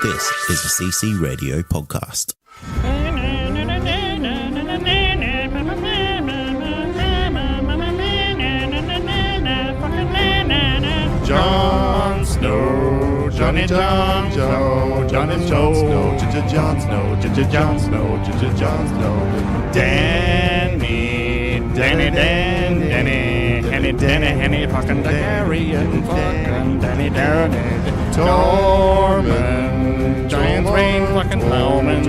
This is a CC Radio podcast. Jon Snow, Johnny Jon Snow, Johnny Jon Snow, Jon Snow, Jon Snow, Jon Snow, Danny, Henny, fucking Targaryen, fucking Danny, Tormund, Giant Rain, fucking Tormund,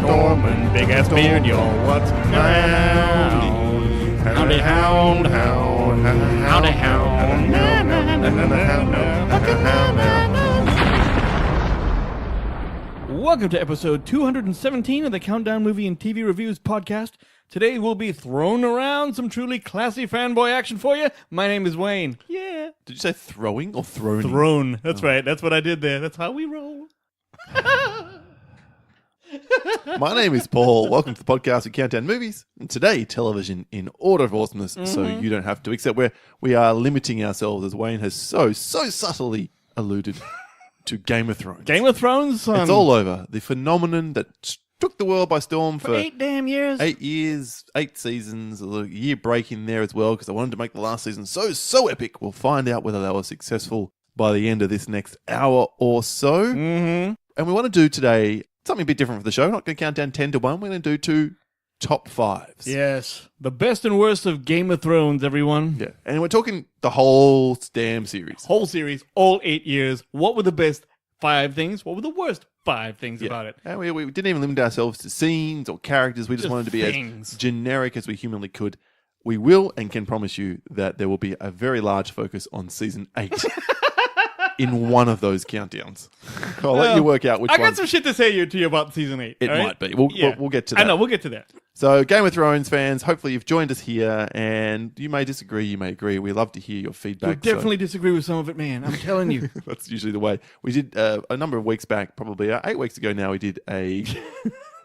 Tormund, big ass beard, yo, what's now? Howdy hound, howdy hound, Welcome to episode 217 of the Countdown Movie and TV Reviews podcast. Today we'll be throwing around some truly classy fanboy action for you. My name is Wayne. Yeah. Did you say throwing or thrown? Thrown. That's right. That's what I did there. That's how we roll. My name is Paul. Welcome to the podcast of Countdown Movies. And today, television in order of awesomeness, so you don't have to, except we are limiting ourselves, as Wayne has so subtly alluded to Game of Thrones. Game of Thrones? It's all over. The phenomenon that took the world by storm for 8 damn years. 8 years, 8 seasons, a year break in there as well, because I wanted to make the last season so epic. We'll find out whether they were successful by the end of this next hour or so. Mm-hmm. And we want to do today something a bit different for the show. We're not going to count down 10 to 1. We're going to do 2 top 5s. Yes. The best and worst of Game of Thrones, everyone. Yeah. And we're talking the whole damn series. Whole series, all 8 years. What were the best 5 things? What were the worst 5 things about it? And we didn't even limit ourselves to scenes or characters. We just wanted to be as generic as we humanly could. We will and can promise you that there will be a very large focus on season 8. In one of those countdowns. I'll let you work out which one. I got some shit to say to you about season 8. It might be. We'll get to that. I know, we'll get to that. So, Game of Thrones fans, hopefully you've joined us here, and you may disagree, you may agree. We love to hear your feedback. You'll definitely disagree with some of it, man. I'm telling you. That's usually the way. We did a number of weeks back, probably 8 weeks ago now, we did a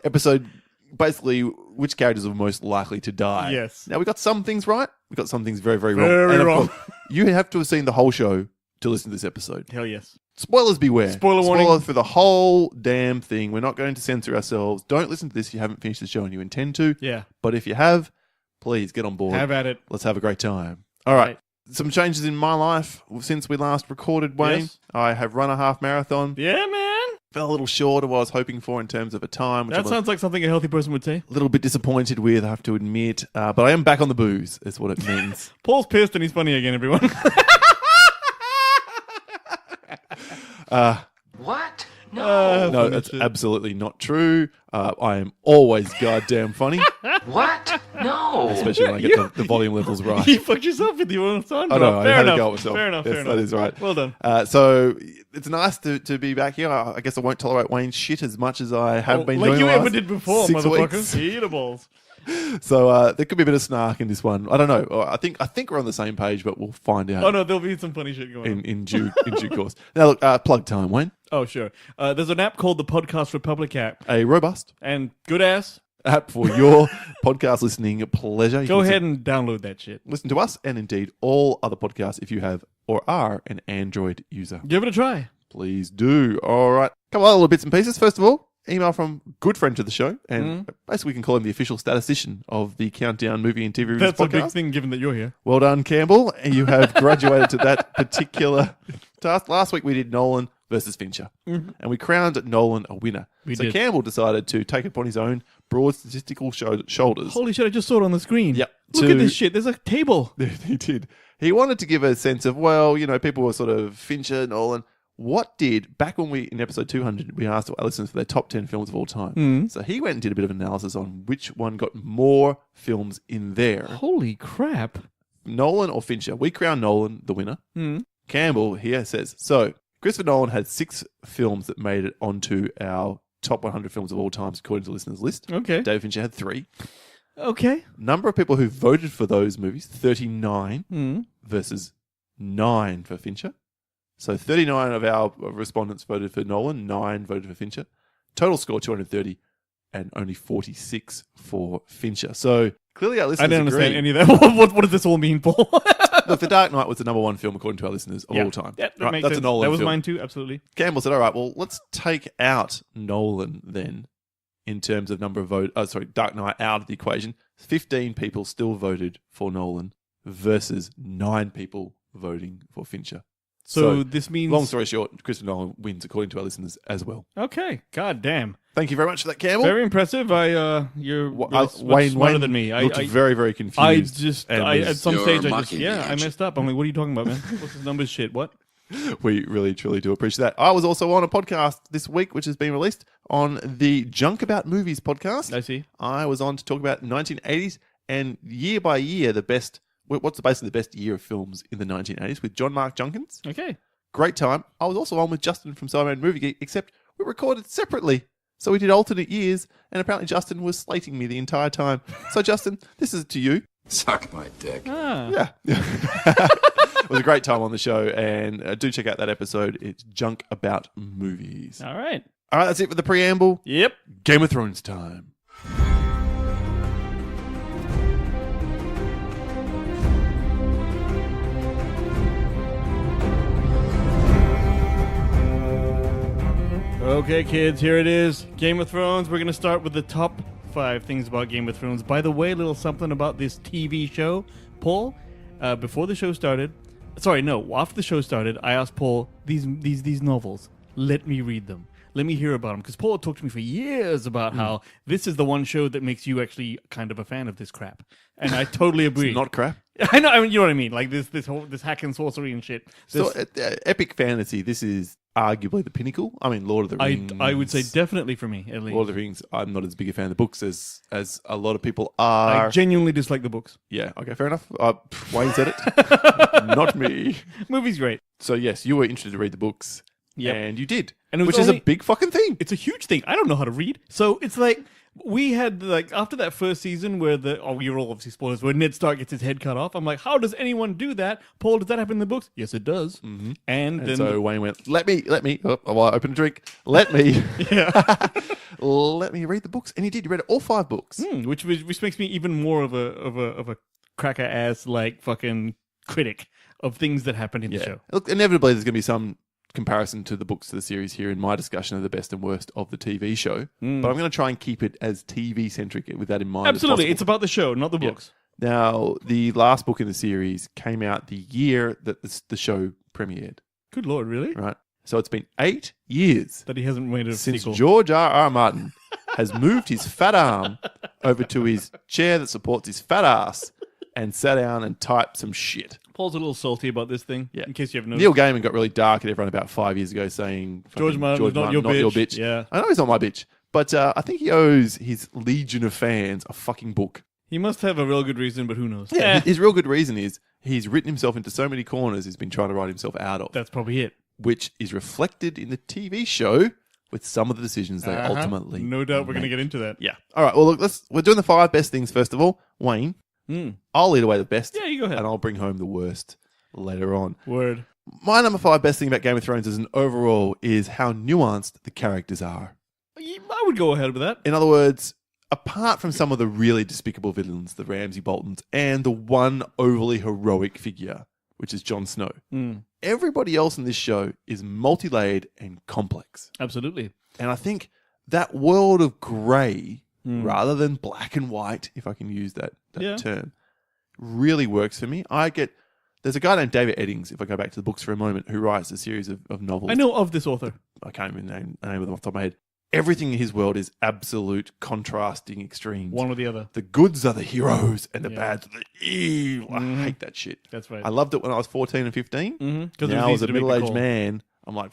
episode, basically, which characters are most likely to die. Yes. Now, we got some things right. We got some things very, very wrong. Very and of wrong. course, you have to have seen the whole show to listen to this episode. Hell yes. Spoilers beware. Spoiler warning. Spoiler for the whole damn thing. We're not going to censor ourselves. Don't listen to this if you haven't finished the show and you intend to. Yeah. But if you have, please get on board. Have at it. Let's have a great time. All right. Some changes in my life since we last recorded, Wayne. Yes. I have run a half marathon. Yeah, man. Fell a little short of what I was hoping for in terms of a time. Which That sounds like something a healthy person would say. a little bit disappointed with, I have to admit. But I am back on the booze, is what it means. Paul's pissed and he's funny again, everyone. What? No. No, that's absolutely not true. I am always goddamn funny, What? No. especially when I get the volume levels right. You fucked yourself with your own song. I know, I Fair had enough. to go with myself. Fair enough. Yes, Fair enough. that is right. Well done. So it's nice to be back here. I guess I won't tolerate Wayne's shit as much as I have been doing like you the ever last did before, 6 motherfucker. weeks. Eatables. So there could be a bit of snark in this one. I don't know. I think we're on the same page, but we'll find out Oh no, there'll be some funny shit going on. in due course. Now look, plug time, Wayne. Oh sure. There's an app called the Podcast Republic app, A robust and good ass. app for your podcast listening pleasure. You Go can ahead and download that shit. listen to us and indeed all other podcasts if you have or are an Android user. Give it a try. Please do. All right. Couple of little bits and pieces. First of all, email from good friend to the show, and basically we can call him the official statistician of the Countdown Movie and TV Reviews That's podcast. a big thing, given that you're here. Well done, Campbell. You have graduated to that particular task. Last week we did Nolan versus Fincher, and we crowned Nolan a winner. We so did. Campbell decided to take it upon his own broad statistical shoulders. Holy shit! I just saw it on the screen. Yep. Look at this shit. There's a table. He did. He wanted to give a sense of, well, you know, people were sort of Fincher, Nolan. What did, back when we, in episode 200, we asked our listeners for their top 10 films of all time. So he went and did a bit of analysis on which one got more films in there. Holy crap. Nolan or Fincher? We crown Nolan the winner. Campbell here says, so Christopher Nolan had 6 films that made it onto our top 100 films of all time, according to the listeners' list. Okay. David Fincher had 3. Okay. Number of people who voted for those movies, 39 versus 9 for Fincher. So 39 of our respondents voted for Nolan, 9 voted for Fincher. Total score 230 and only 46 for Fincher. So clearly our listeners I didn't understand agree. any of that. What does this all mean, Paul? Look, The Dark Knight was the number one film according to our listeners of Yeah. all time. Yeah, that Right? makes That's sense. a Nolan That was film. mine too, absolutely. Campbell said, all right, well, let's take out Nolan then in terms of number of votes. Dark Knight out of the equation. 15 people still voted for Nolan versus 9 people voting for Fincher. So this means... Long story short, Christopher Nolan wins according to our listeners as well. Okay, god damn. Thank you very much for that, Campbell. Very impressive. You're Wayne smarter than me. looked very, very confused. At some stage, You're I mocking me, aren't messed up. I'm like, what are you talking about, man? What's this numbers shit? What? We really, truly do appreciate that. I was also on a podcast this week, which has been released on the Junk About Movies podcast. I see. I was on to talk about 1980s and year by year, what's basically the best year of films in the 1980s with John Mark Junkins. Okay. Great time. I was also on with Justin from Cyberman Movie Geek, except we recorded separately. So we did alternate years, and apparently Justin was slating me the entire time. So Justin, this is to you. Suck my dick. Yeah. It was a great time on the show, and do check out that episode. It's Junk About Movies. All right. All right, that's it for the preamble. Yep. Game of Thrones time. Okay, kids, here it is. Game of Thrones. We're going to start with the top 5 things about Game of Thrones. By the way, a little something about this TV show. Paul, before the show started... Sorry, no. After the show started, I asked Paul, these novels, let me read them. Let me hear about them. Because Paul had talked to me for years about how this is the one show that makes you actually kind of a fan of this crap. And I totally agree. It's not crap. I know, you know what I mean. Like this hack and sorcery and shit. So, epic fantasy, this is arguably the pinnacle. I mean, Lord of the Rings. I would say definitely for me, at least. Lord of the Rings, I'm not as big a fan of the books as a lot of people are. I genuinely dislike the books. Yeah, okay, fair enough. Wayne said it. Not me. Movie's great. So, yes, you were interested to read the books. Yep. And you did. And it was which is a only- big fucking thing. It's a huge thing. I don't know how to read. So it's like, we had, like, after that first season where you're all obviously spoilers, where Ned Stark gets his head cut off, I'm like, how does anyone do that? Paul, does that happen in the books? Yes, it does. Mm-hmm. And then... so Wayne went, let me, I opened a drink, let me read the books. And he did. He read all 5 books. which makes me even more of a cracker ass, like, fucking critic of things that happen in the show. Look, inevitably there's going to be some comparison to the books to the series here in my discussion of the best and worst of the TV show. But I'm going to try and keep it as TV-centric with that in mind. Absolutely. As It's about the show, not the books. Now, the last book in the series came out the year that the show premiered. Good Lord, really? Right? So it's been 8 years That he hasn't made a since sequel. George R.R. Martin has moved his fat arm over to his chair that supports his fat ass and sat down and typed some shit. Paul's a little salty about this thing, in case you have noticed. Neil Gaiman got really dark at everyone about 5 years ago saying... George Martin's not your bitch. Yeah. I know he's not my bitch, but I think he owes his legion of fans a fucking book. He must have a real good reason, but who knows? Yeah, his real good reason is he's written himself into so many corners he's been trying to write himself out of. That's probably it. Which is reflected in the TV show with some of the decisions they ultimately No doubt we're going to make. get into that. Yeah. All right, well, look, we're doing the 5 best things first of all. Wayne, I'll lead away the best. Yeah, you go ahead. And I'll bring home the worst later on. Word. My number 5 best thing about Game of Thrones as an overall is how nuanced the characters are. I would go ahead with that. In other words, apart from some of the really despicable villains, the Ramsay Boltons, and the one overly heroic figure, which is Jon Snow, everybody else in this show is multi-layered and complex. Absolutely. And I think that world of grey, rather than black and white, if I can use that term, really works for me. There's a guy named David Eddings, if I go back to the books for a moment, who writes a series of novels. I know of this author. I can't even name the name of them off the top of my head. Everything in his world is absolute contrasting extremes. One or the other. The goods are the heroes and the bads are the evil. I hate that shit. That's right. I loved it when I was 14 and 15. Now as a middle-aged man, I'm like,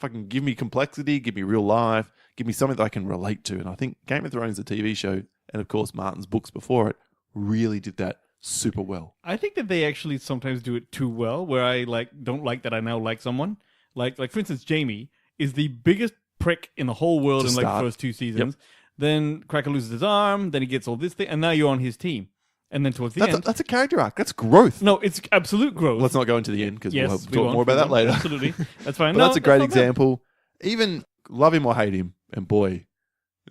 fucking give me complexity, give me real life, give me something that I can relate to. And I think Game of Thrones, the TV show, and of course Martin's books before it, really did that super well. I think that they actually sometimes do it too well, where I don't like that I now like someone. Like for instance, Jaime is the biggest prick in the whole world in the first 2 seasons. Yep. Then Cracker loses his arm, then he gets all this thing, and now you're on his team. And then towards the end... That's a character arc. That's growth. No, it's absolute growth. Let's not go into the end because we'll talk more about that later. Absolutely. That's fine. But that's a great example. Even love him or hate him, and boy,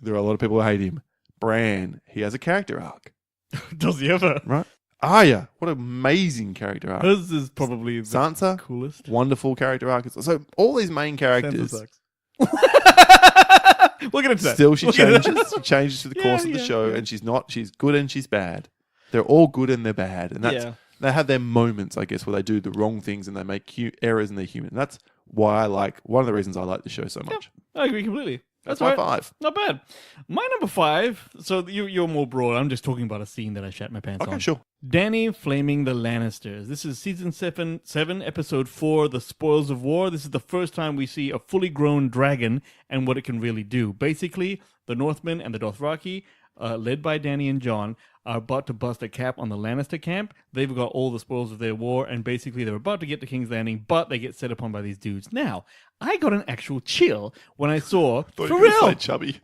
there are a lot of people who hate him. Bran, he has a character arc. Does he ever? Right? Arya, what an amazing character arc. Hers is probably the Sansa, coolest. wonderful character arc. So all these main characters, Sansa sucks. We'll get into that. still she We'll get into changes. She changes through the Yeah, course of the yeah, show, yeah. and she's not. She's good and she's bad. They're all good and they're bad, and that's Yeah. they have their moments, I guess, where they do the wrong things and they make errors and they're human. And that's why I like one of the reasons I like the show so much. I agree completely. That's all my 5. Not bad. My number 5. So you're more broad. I'm just talking about a scene that I shat my pants on. Okay, sure. Dany flaming the Lannisters. This is season 7, episode 4, The Spoils of War. This is the first time we see a fully grown dragon and what it can really do. Basically, the Northmen and the Dothraki, led by Dany and Jon, are about to bust a cap on the Lannister camp. They've got all the spoils of their war, and basically they're about to get to King's Landing, but they get set upon by these dudes. Now, I got an actual chill when I saw, Thought for you were gonna real, say chubby.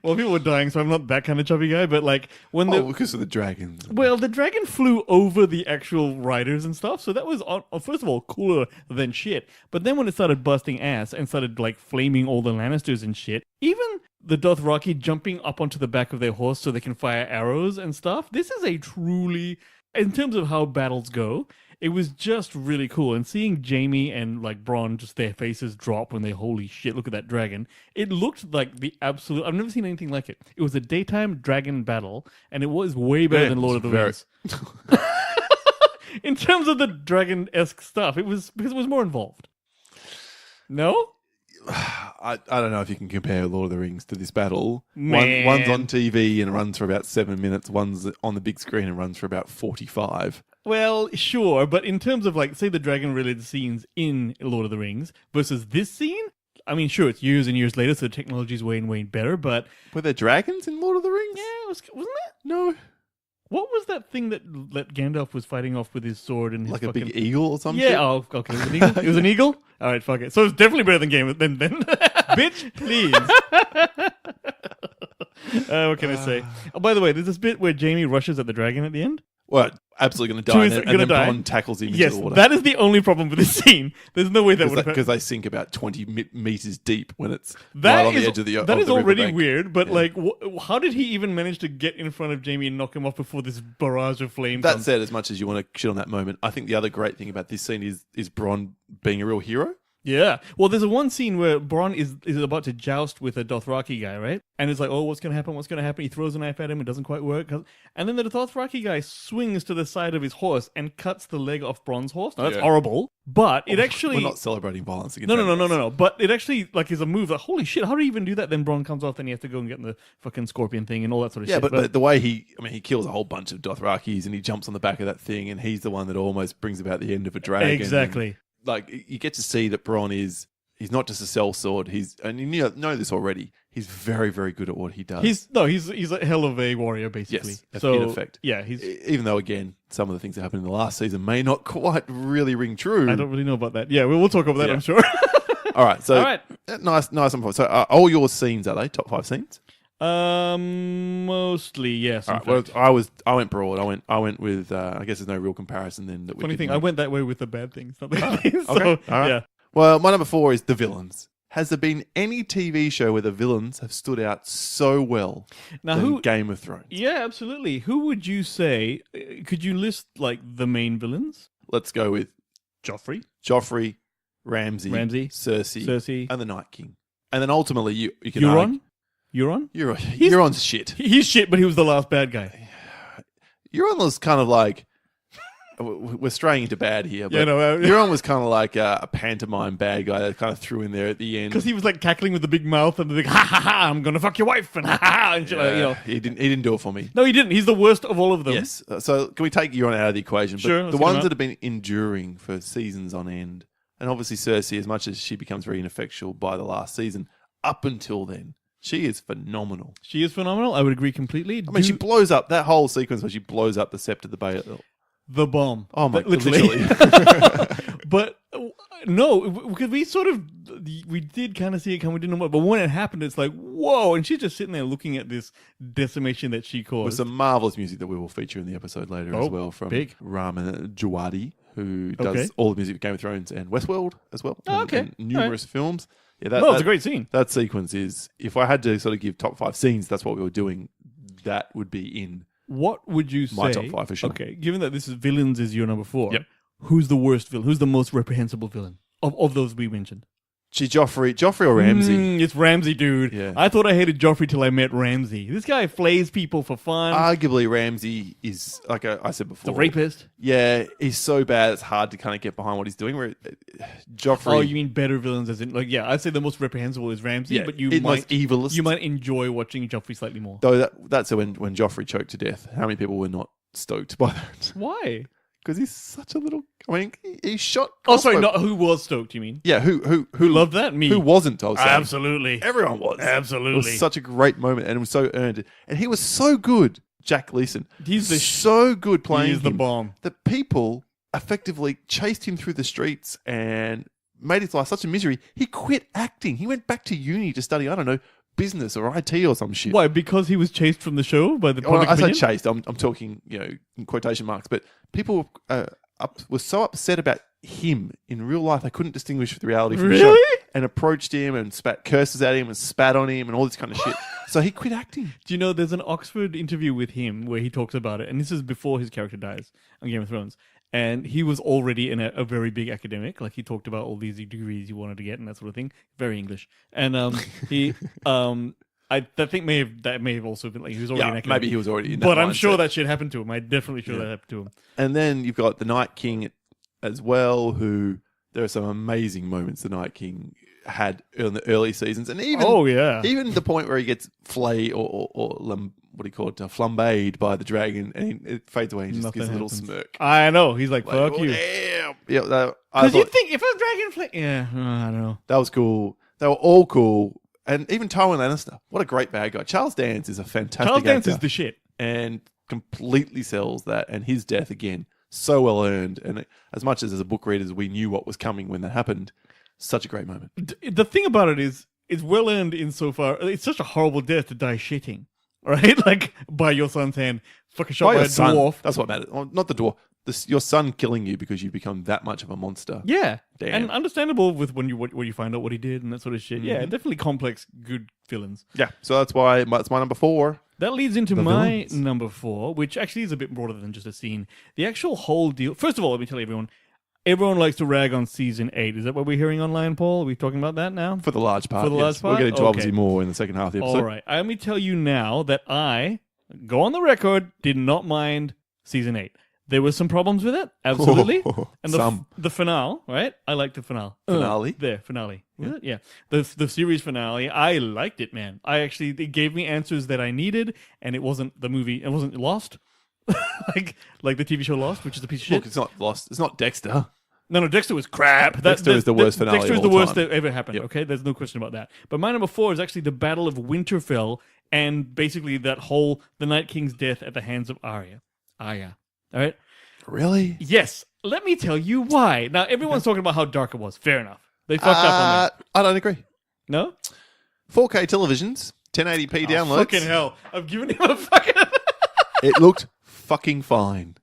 well, people were dying, so I'm not that kind of chubby guy, but like, when the... because of the dragons. Well, the dragon flew over the actual riders and stuff, so that was, first of all, cooler than shit. But then when it started busting ass and started, like, flaming all the Lannisters and shit, even the Dothraki jumping up onto the back of their horse so they can fire arrows and stuff, this is a truly, in terms of how battles go, it was just really cool. And seeing Jaime and, like, Bronn, just their faces drop when they, holy shit, look at that dragon, it looked like the absolute, I've never seen anything like it. It was a daytime dragon battle, and it was way better than Lord of the Rings. In terms of the dragon-esque stuff, it was because it was more involved. No? I don't know if you can compare Lord of the Rings to this battle. Man. One's on TV and runs for about 7 minutes. One's on the big screen and runs for about 45. Well, sure, but in terms of, like, say the dragon-related scenes in Lord of the Rings versus this scene, I mean, sure, it's years and years later, so the technology's way and way better, but... Were there dragons in Lord of the Rings? Yeah, wasn't it? No. What was that thing that Gandalf was fighting off with his sword and his Like a fucking... big eagle or something? Yeah, oh, okay, it was an eagle? It was an eagle? All right, fuck it. So it's definitely better than Game of... Than... Bitch, please. What can I say? Oh, by the way, there's this bit where Jaime rushes at the dragon at the end. Well, absolutely going to die. And then die. Bronn tackles him Yes, into the water. that is the only problem with this scene. There's no way that would have... Because they sink about 20 meters deep when it's That right on is, the edge of the that is already riverbank. weird, but like, how did he even manage to get in front of Jaime and knock him off before this barrage of flames? That said, as much as you want to shit on that moment, I think the other great thing about this scene is Bronn being a real hero. Yeah. Well, there's a one scene where Bronn is about to joust with a Dothraki guy, right? And it's like, oh, what's going to happen? What's going to happen? He throws a knife at him. It doesn't quite work. And then the Dothraki guy swings to the side of his horse and cuts the leg off Bronn's horse. Now, that's horrible. But it actually... We're not celebrating violence against No. But it actually, like, is a move like, holy shit, how do you even do that? Then Bronn comes off, then he has to go and get in the fucking scorpion thing and all that sort of shit. Yeah, but the way he kills a whole bunch of Dothrakis and he jumps on the back of that thing and he's the one that almost brings about the end of a dragon. Exactly. And, like, you get to see that Bronn he's not just a sellsword. And you know this already. He's very, very good at what he does. He's a hell of a warrior, basically. Yes, so, in effect. Yeah, he's... Even though, again, some of the things that happened in the last season may not quite really ring true. I don't really know about that. Yeah, we'll talk about that, Yeah. I'm sure. All right, so All right. nice on point. So all your scenes, are they top 5 scenes? Mostly, yes. All right, well, I went broad. I went with I guess there's no real comparison then. That we Funny could thing, make. I went that way with the bad things, not the good things. So, Okay, all right. yeah. Well, my number 4 is the villains. Has there been any TV show where the villains have stood out so well Now, than who... Game of Thrones? Yeah, absolutely. Who would you say... Could you list, like, the main villains? Let's go with Joffrey, Ramsay, Cersei, Cersei, and the Night King. And then ultimately you can argue... Euron? Euron's shit. He's shit, but he was the last bad guy. Euron was kind of like... We're straying into bad here, but Yeah, no, Euron was kind of like a pantomime bad guy that kind of threw in there at the end. because he was like cackling with the big mouth and the big ha ha ha, I'm gonna fuck your wife and ha ha ha, and shit, like, you know. He didn't do it for me. No, he didn't. He's the worst of all of them. Yes. So can we take Euron out of the equation? But Sure, the let's get him ones out. that have been enduring for seasons on end, and obviously Cersei, as much as she becomes very ineffectual by the last season, up until then, she is phenomenal. She is phenomenal. I would agree completely. I mean, she blows up that whole sequence where she blows up the Sept of the Bay. the bomb. Oh my, literally. literally. But no, because we did kind of see it come. We didn't know what, but when it happened, it's like whoa! And she's just sitting there looking at this decimation that she With caused. some marvelous music that we will feature in the episode later as well from big. Ramin Djawadi, who does Okay. all the music of Game of Thrones and Westworld as well. Oh, and- okay. and numerous films. Yeah, It's a great scene. That sequence is, if I had to sort of give top 5 scenes, that's what we were doing. That would be in What would you say? My top 5 for sure. Okay, given that this is villains is your number 4. Yep. Who's the worst villain? Who's the most reprehensible villain of those we mentioned? Gee, Joffrey or Ramsay? It's Ramsay, dude. Yeah. I thought I hated Joffrey till I met Ramsay. This guy flays people for fun. Arguably, Ramsay is, like I said before, the rapist. Yeah, he's so bad it's hard to kind of get behind what he's doing. Where Joffrey... Oh, you mean better villains as in... I'd say the most reprehensible is Ramsay, Yeah, but you most evilest. You might enjoy watching Joffrey slightly more. Though that's when Joffrey choked to death. How many people were not stoked by that? Why? Because he's such a little... I mean, he shot... Oh, sorry, not who was stoked, you mean? Yeah, who Loved that? Me. Who wasn't, I was saying. Absolutely. Everyone was. Absolutely. It was such a great moment, and it was so earned. And he was so good, Jack Gleason. He's the so good playing He's the him bomb. that people effectively chased him through the streets and made his life such a misery. He quit acting. He went back to uni to study, I don't know, business or IT or some shit. Why? Because he was chased from the show by the public I say opinion? chased. I'm talking, in quotation marks. But people were so upset about him in real life, they couldn't distinguish the reality from the show, Really? and approached him and spat curses at him and spat on him and all this kind of shit. So he quit acting. Do you know there's an Oxford interview with him where he talks about it, and this is before his character dies on Game of Thrones. And he was already a very big academic. Like, he talked about all these degrees he wanted to get and that sort of thing. Very English. And he, I think that may have also been like he was already an academic. Maybe he was already in that But I'm mindset. sure that shit happened to him. I'm definitely sure that happened to him. And then you've got the Night King as well, who there are some amazing moments the Night King had in the early seasons, and even even the point where he gets flayed or what do you call it, flambéed by the dragon, and it fades away and just Nothing gives a little happens. smirk. I know. He's like, fuck you. Damn. Yeah, I Because you thought think if a dragon I don't know. that was cool. They were all cool, and even Tywin Lannister, what a great bad guy. Charles Dance is a fantastic Charles Dance actor is the shit. and completely sells that. And his death again, so well earned. And as much as a book readers, we knew what was coming when that happened. Such a great moment. The thing about it is, it's well earned insofar. It's such a horrible death to die shitting, right? Like, by your son's hand, fucking shot by a son. dwarf. That's what matters. Oh, not the dwarf. Your son killing you because you've become that much of a monster. Yeah, Damn. and understandable with when you find out what he did and that sort of shit. Mm-hmm. Yeah, definitely complex, good villains. Yeah. So that's why that's my number 4. That leads into The my villains. number 4, which actually is a bit broader than just a scene. The actual whole deal. First of all, let me tell everyone. Everyone likes to rag on season 8. Is that what we're hearing online, Paul? Are we talking about that now? For the large part. For the large part? We'll get into Okay. obviously more in the second half of the episode. All right. Let me tell you now that I, go on the record, did not mind season 8. There were some problems with it, absolutely. And the finale, right? I liked the finale. Finale? Finale. Was it? Yeah. The series finale, I liked it, man. It gave me answers that I needed, and it wasn't the movie, it wasn't Lost. like the TV show Lost, which is a piece of shit. Look, it's not Lost. It's not Dexter. No, Dexter was crap. Dexter is the worst finale Dexter of is the all worst time. that ever happened, Yep. okay? There's no question about that. But my number 4 is actually the Battle of Winterfell and basically the Night King's death at the hands of Arya. All right? Really? Yes. Let me tell you why. Now, everyone's talking about how dark it was. Fair enough. They fucked up on that. I don't agree. No? 4K televisions, 1080p downloads. Fucking hell. I've given him a fucking... It looked fucking fine.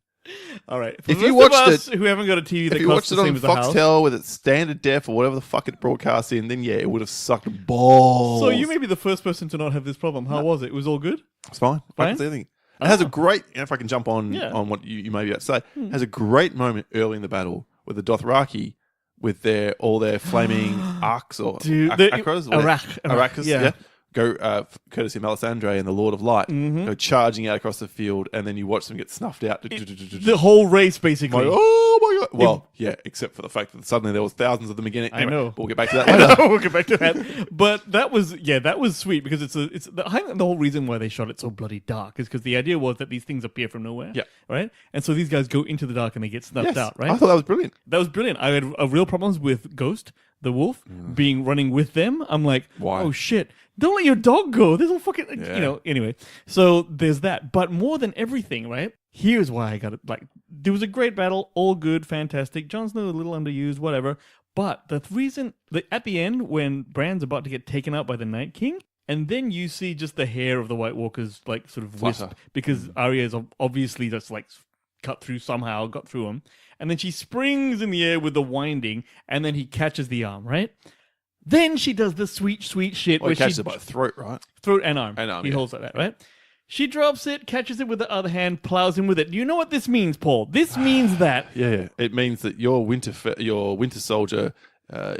All right. For If the you rest of watched us who haven't got a TV that If you costs watched it the same on as the house... Foxtel with its standard def or whatever the fuck it broadcasts in, then yeah, it would have sucked balls. So you may be the first person to not have this problem. How was it? It was all good? It's fine. I Fine? can see anything. It has a great, if I can jump on Yeah. on what you may be about to say, it has a great moment early in the battle with the Dothraki with all their flaming arcs or Dude, archers, Arachs, yeah. Go courtesy of Melisandre and the Lord of Light, go charging out across the field, and then you watch them get snuffed out. The whole race, basically. Oh my god! Well, yeah, except for the fact that suddenly there was thousands of them again. Anyway, I know. But we'll get back to that later. We'll get back to that. But that was sweet because I think the whole reason why they shot it so bloody dark is because the idea was that these things appear from nowhere. Yeah. Right? And so these guys go into the dark and they get snuffed Yes, out, right? I thought that was brilliant. That was brilliant. I had real problems with Ghost, the wolf, running with them. I'm like, Why? oh shit. Don't let your dog go. There's a fucking, Yeah. Anyway. So there's that. But more than everything, right? Here's why I got it. Like, there was a great battle, all good, fantastic. Jon Snow a little underused, whatever. But the reason that at the end, when Bran's about to get taken out by the Night King, and then you see just the hair of the White Walkers like sort of wisp Flutter. because Arya is obviously just like got through him, and then she springs in the air with the winding, and then he catches the arm, right? Then she does the sweet shit Well, where he catches she it by the throat, right? throat and arm. And arm, He yeah. holds like that, right? She drops it, catches it with the other hand, plows him with it. Do you know what this means, Paul? This means that... Yeah, it means that your Winter Soldier...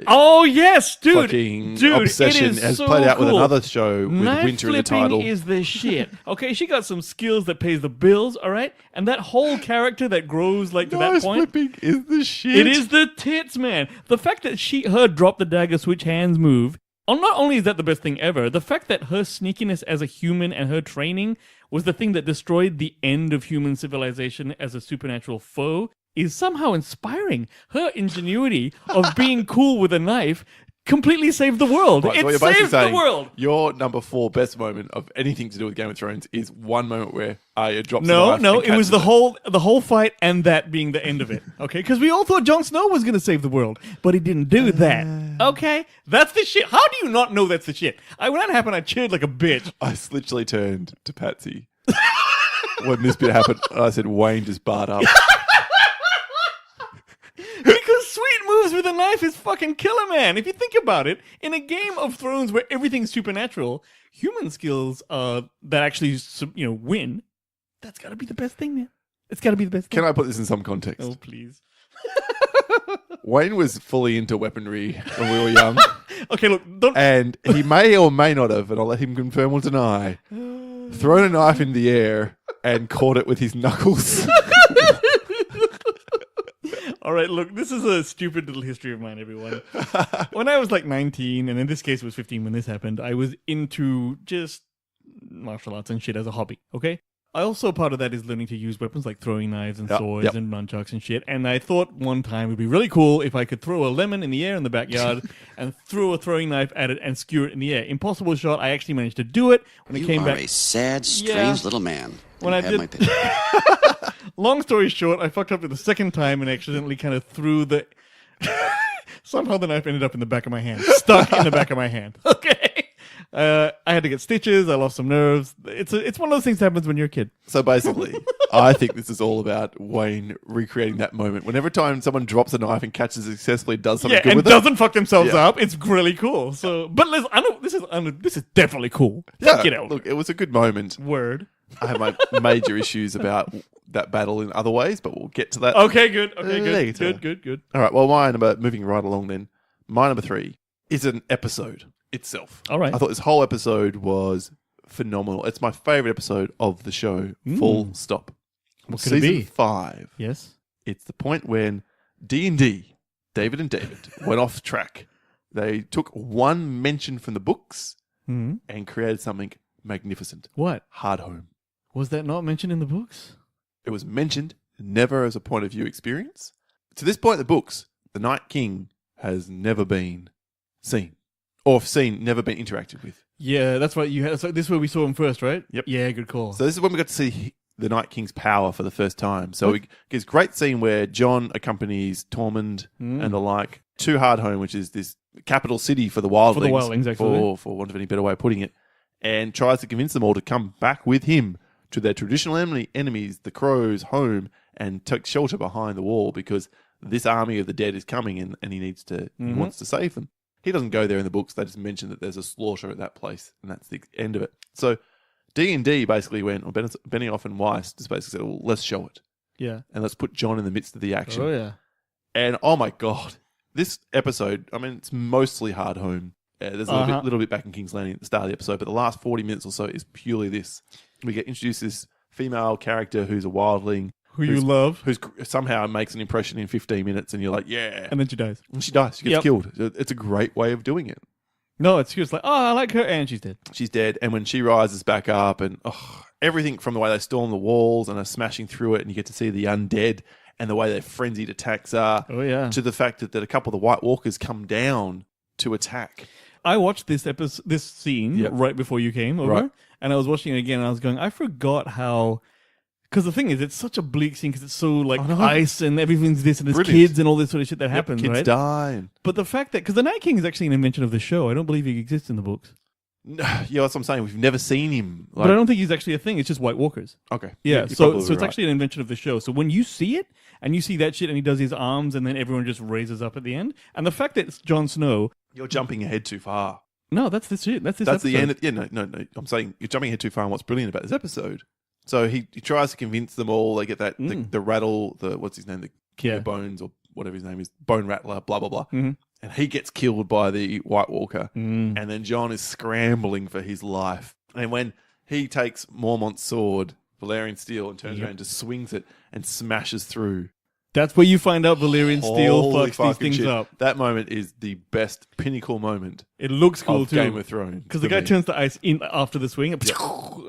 oh, yes, dude! Fucking obsession has so played out with cool. another show with Knife Winter in the flipping title. is the shit. Okay, she got some skills that pays the bills, all right? And that whole character that grows like to that Knife point... flipping is the shit. It is the tits, man. The fact that her drop the dagger, switch hands move... Not only is that the best thing ever, the fact that her sneakiness as a human and her training was the thing that destroyed the end of human civilization as a supernatural foe is somehow inspiring. Her ingenuity of being cool with a knife completely saved the world. Right, so It you're basically saved the saying world. Your number 4 best moment of anything to do with Game of Thrones is one moment where Arya drops the knife. No, and it was catches the whole fight and that being the end of it. Okay, because we all thought Jon Snow was going to save the world, but he didn't do that. Okay, that's the shit. How do you not know that's the shit? When that happened, I cheered like a bitch. I literally turned to Patsy when this bit happened. And I said, Wayne just barred up. Because sweet moves with a knife is fucking killer, man. If you think about it, in a Game of Thrones where everything's supernatural, human skills that actually win. That's got to be the best thing, man. It's got to be the best thing. Can I put this in some context? Oh, please. Wayne was fully into weaponry when we were young. Okay, look, don't. And he may or may not have, and I'll let him confirm or deny, thrown a knife in the air and caught it with his knuckles. All right, look, this is a stupid little history of mine, everyone. When I was like 19, and in this case it was 15 when this happened, I was into just martial arts and shit as a hobby, okay? I also, part of that is learning to use weapons like throwing knives and swords and nunchucks and shit. And I thought one time it would be really cool if I could throw a lemon in the air in the backyard and throw a throwing knife at it and skewer it in the air. Impossible shot. I actually managed to do it. When it came back, You are a sad, strange little man. When I have did- my picture. long story short, I fucked up the second time and accidentally kind of threw the... Somehow the knife ended up in the back of my hand. Stuck in the back of my hand. Okay. I had to get stitches. I lost some nerves. It's one of those things that happens when you're a kid. So basically, I think this is all about Wayne recreating that moment. Whenever time someone drops a knife and catches it successfully, does something good and with it. doesn't fuck themselves Yeah. up. It's really cool. So, but listen, I know this is definitely cool. Yeah, Check it out. look, it was a good moment. Word. I have my major issues about that battle in other ways, but we'll get to that. Okay, good. Okay, Later. good. All right, well, moving right along then, my number 3 is an episode itself. All right. I thought this whole episode was phenomenal. It's my favorite episode of the show, full stop. What could it Season be? 5, Yes. it's the point when D&D, David and David, went off track. They took one mention from the books Hmm. and created something magnificent. What? Hard Home. Was that not mentioned in the books? It was mentioned, never as a point of view experience. To this point in the books, the Night King has never been seen. Or never been interacted with. Yeah, that's right. So this is where we saw him first, right? Yep. Yeah, good call. So this is when we got to see the Night King's power for the first time. So it gives a great scene where John accompanies Tormund and the like to Hardhome, which is this capital city for the wildlings. For the wildlings, actually. For want of any better way of putting it. And tries to convince them all to come back with him to their traditional enemies, the Crows, home, and take shelter behind the wall because this army of the dead is coming and he wants to save them. He doesn't go there in the books. They just mention that there's a slaughter at that place, and that's the end of it. So D&D basically went, or Benioff and Weiss just basically said, well, let's show it. Yeah. And let's put John in the midst of the action. Oh, yeah. And oh my God, this episode, I mean, it's mostly Hard Home. There's a little bit back in King's Landing at the start of the episode, but the last 40 minutes or so is purely this. We get introduced this female character who's a wildling. Who you love. Who somehow makes an impression in 15 minutes, and you're like, yeah. And then she dies. And she dies. She gets killed. It's a great way of doing it. No, it's just like, oh, I like her, and she's dead. She's dead, and when she rises back up, and everything from the way they storm the walls and are smashing through it, and you get to see the undead and the way their frenzied attacks are, to the fact that a couple of the White Walkers come down to attack. I watched this scene right before you came over, and I was watching it again, and I was going, I forgot how... Because the thing is, it's such a bleak scene because it's so like ice and everything's this and there's kids and all this sort of shit that happens, kids right? die. But the fact that... Because the Night King is actually an invention of the show. I don't believe he exists in the books. Yeah, that's what I'm saying. We've never seen him. But I don't think he's actually a thing. It's just White Walkers. Okay. Yeah, You're so probably it's right. actually an invention of the show. So when you see it, and you see that shit, and he does his arms, and then everyone just raises up at the end, and the fact that it's Jon Snow... You're jumping ahead too far. No, that's this shit. That's this That's the episode. end. No. I'm saying you're jumping ahead too far on what's brilliant about this episode. So he tries to convince them all. They get that the rattle, what's his name, the Bones or whatever his name is, Bone Rattler, blah blah blah. Mm-hmm. And he gets killed by the White Walker. And then Jon is scrambling for his life. And when he takes Mormont's sword, Valerian steel, and turns around and just swings it and smashes through. That's where you find out Valyrian steel Holy fucks these fucking things shit. up. That moment is the best pinnacle moment It looks cool of too. Game of Thrones. Because the to guy me. turns the ice in after the swing. And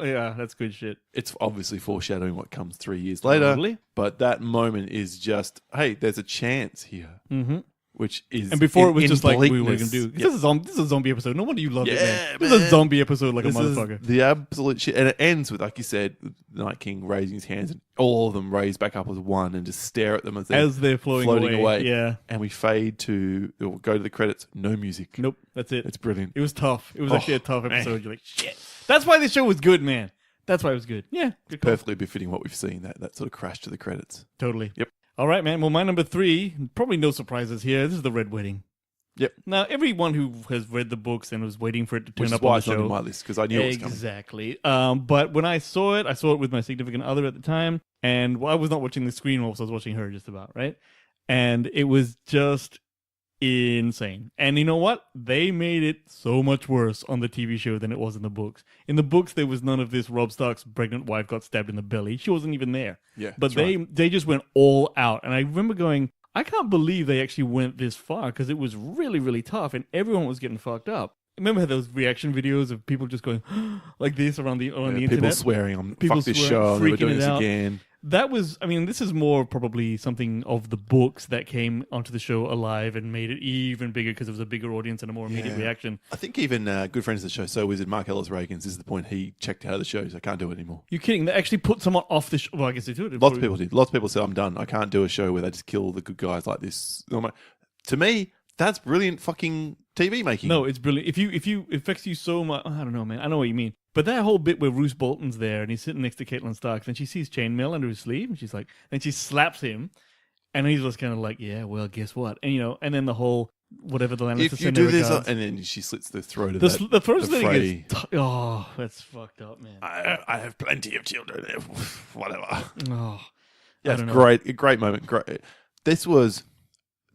yeah, that's good shit. It's obviously foreshadowing what comes 3 years later. Totally. But that moment is just, hey, there's a chance here. Mm-hmm. Which is And before it was in just like, what are you going bleakness. to do? Yep. This is a zombie episode. No wonder you loved it, Yeah, man. This is a zombie episode like This a is motherfucker. the absolute shit. And it ends with, like you said, the Night King raising his hands and all of them raise back up as one and just stare at them as They're floating away. Yeah. And we fade to, or go to the credits, no music. Nope, that's it. It's brilliant. It was tough. It was actually a tough episode. You're like, shit. That's why this show was good, man. That's why it was good. Yeah. Good call. Perfectly befitting what we've seen, that sort of crash to the credits. Totally. Yep. All right, man. Well, my number 3, probably no surprises here. This is the Red Wedding. Yep. Now, everyone who has read the books and was waiting for it to Which turn is up why on it's the not show. on my list, because I knew it was coming. Exactly. But when I saw it with my significant other at the time, and I was not watching the screen whilst I was watching her just about, right? And it was just insane. And you know what? They made it so much worse on the TV show than it was in the books. In the books, there was none of this Robb Stark's pregnant wife got stabbed in the belly. She wasn't even there. Yeah, But that's right. they just went all out. And I remember going, I can't believe they actually went this far because it was really, really tough and everyone was getting fucked up. Remember how those reaction videos of people just going like this around the internet? People swearing on People fuck this swearing, show, and they were freaking doing it this out. again. That was, I mean, this is more probably something of the books that came onto the show alive and made it even bigger because it was a bigger audience and a more immediate reaction. I think even good friends of the show, So Wizard Mark Ellis Reagan's, is the point he checked out of the show, so I can't do it anymore. You're kidding? They actually put someone off the show. Well, I guess they do it. Lots of people did. Lots of people said, I'm done. I can't do a show where they just kill the good guys like this. I'm like, to me, that's brilliant fucking TV making. No, it's brilliant. If it affects you so much, I don't know, man. I know what you mean. But that whole bit where Roose Bolton's there and he's sitting next to Catelyn Stark, and she sees chainmail under his sleeve, and she's like, then she slaps him, and he's just kind of like, yeah, well, guess what? And and then the whole whatever the Lannister if you do this, regards. and then she slits the throat of the throat the slit Frey. is oh, that's fucked up, man. I have plenty of children. Whatever. Oh, Yeah, I it's don't know. great. A great moment. Great. This was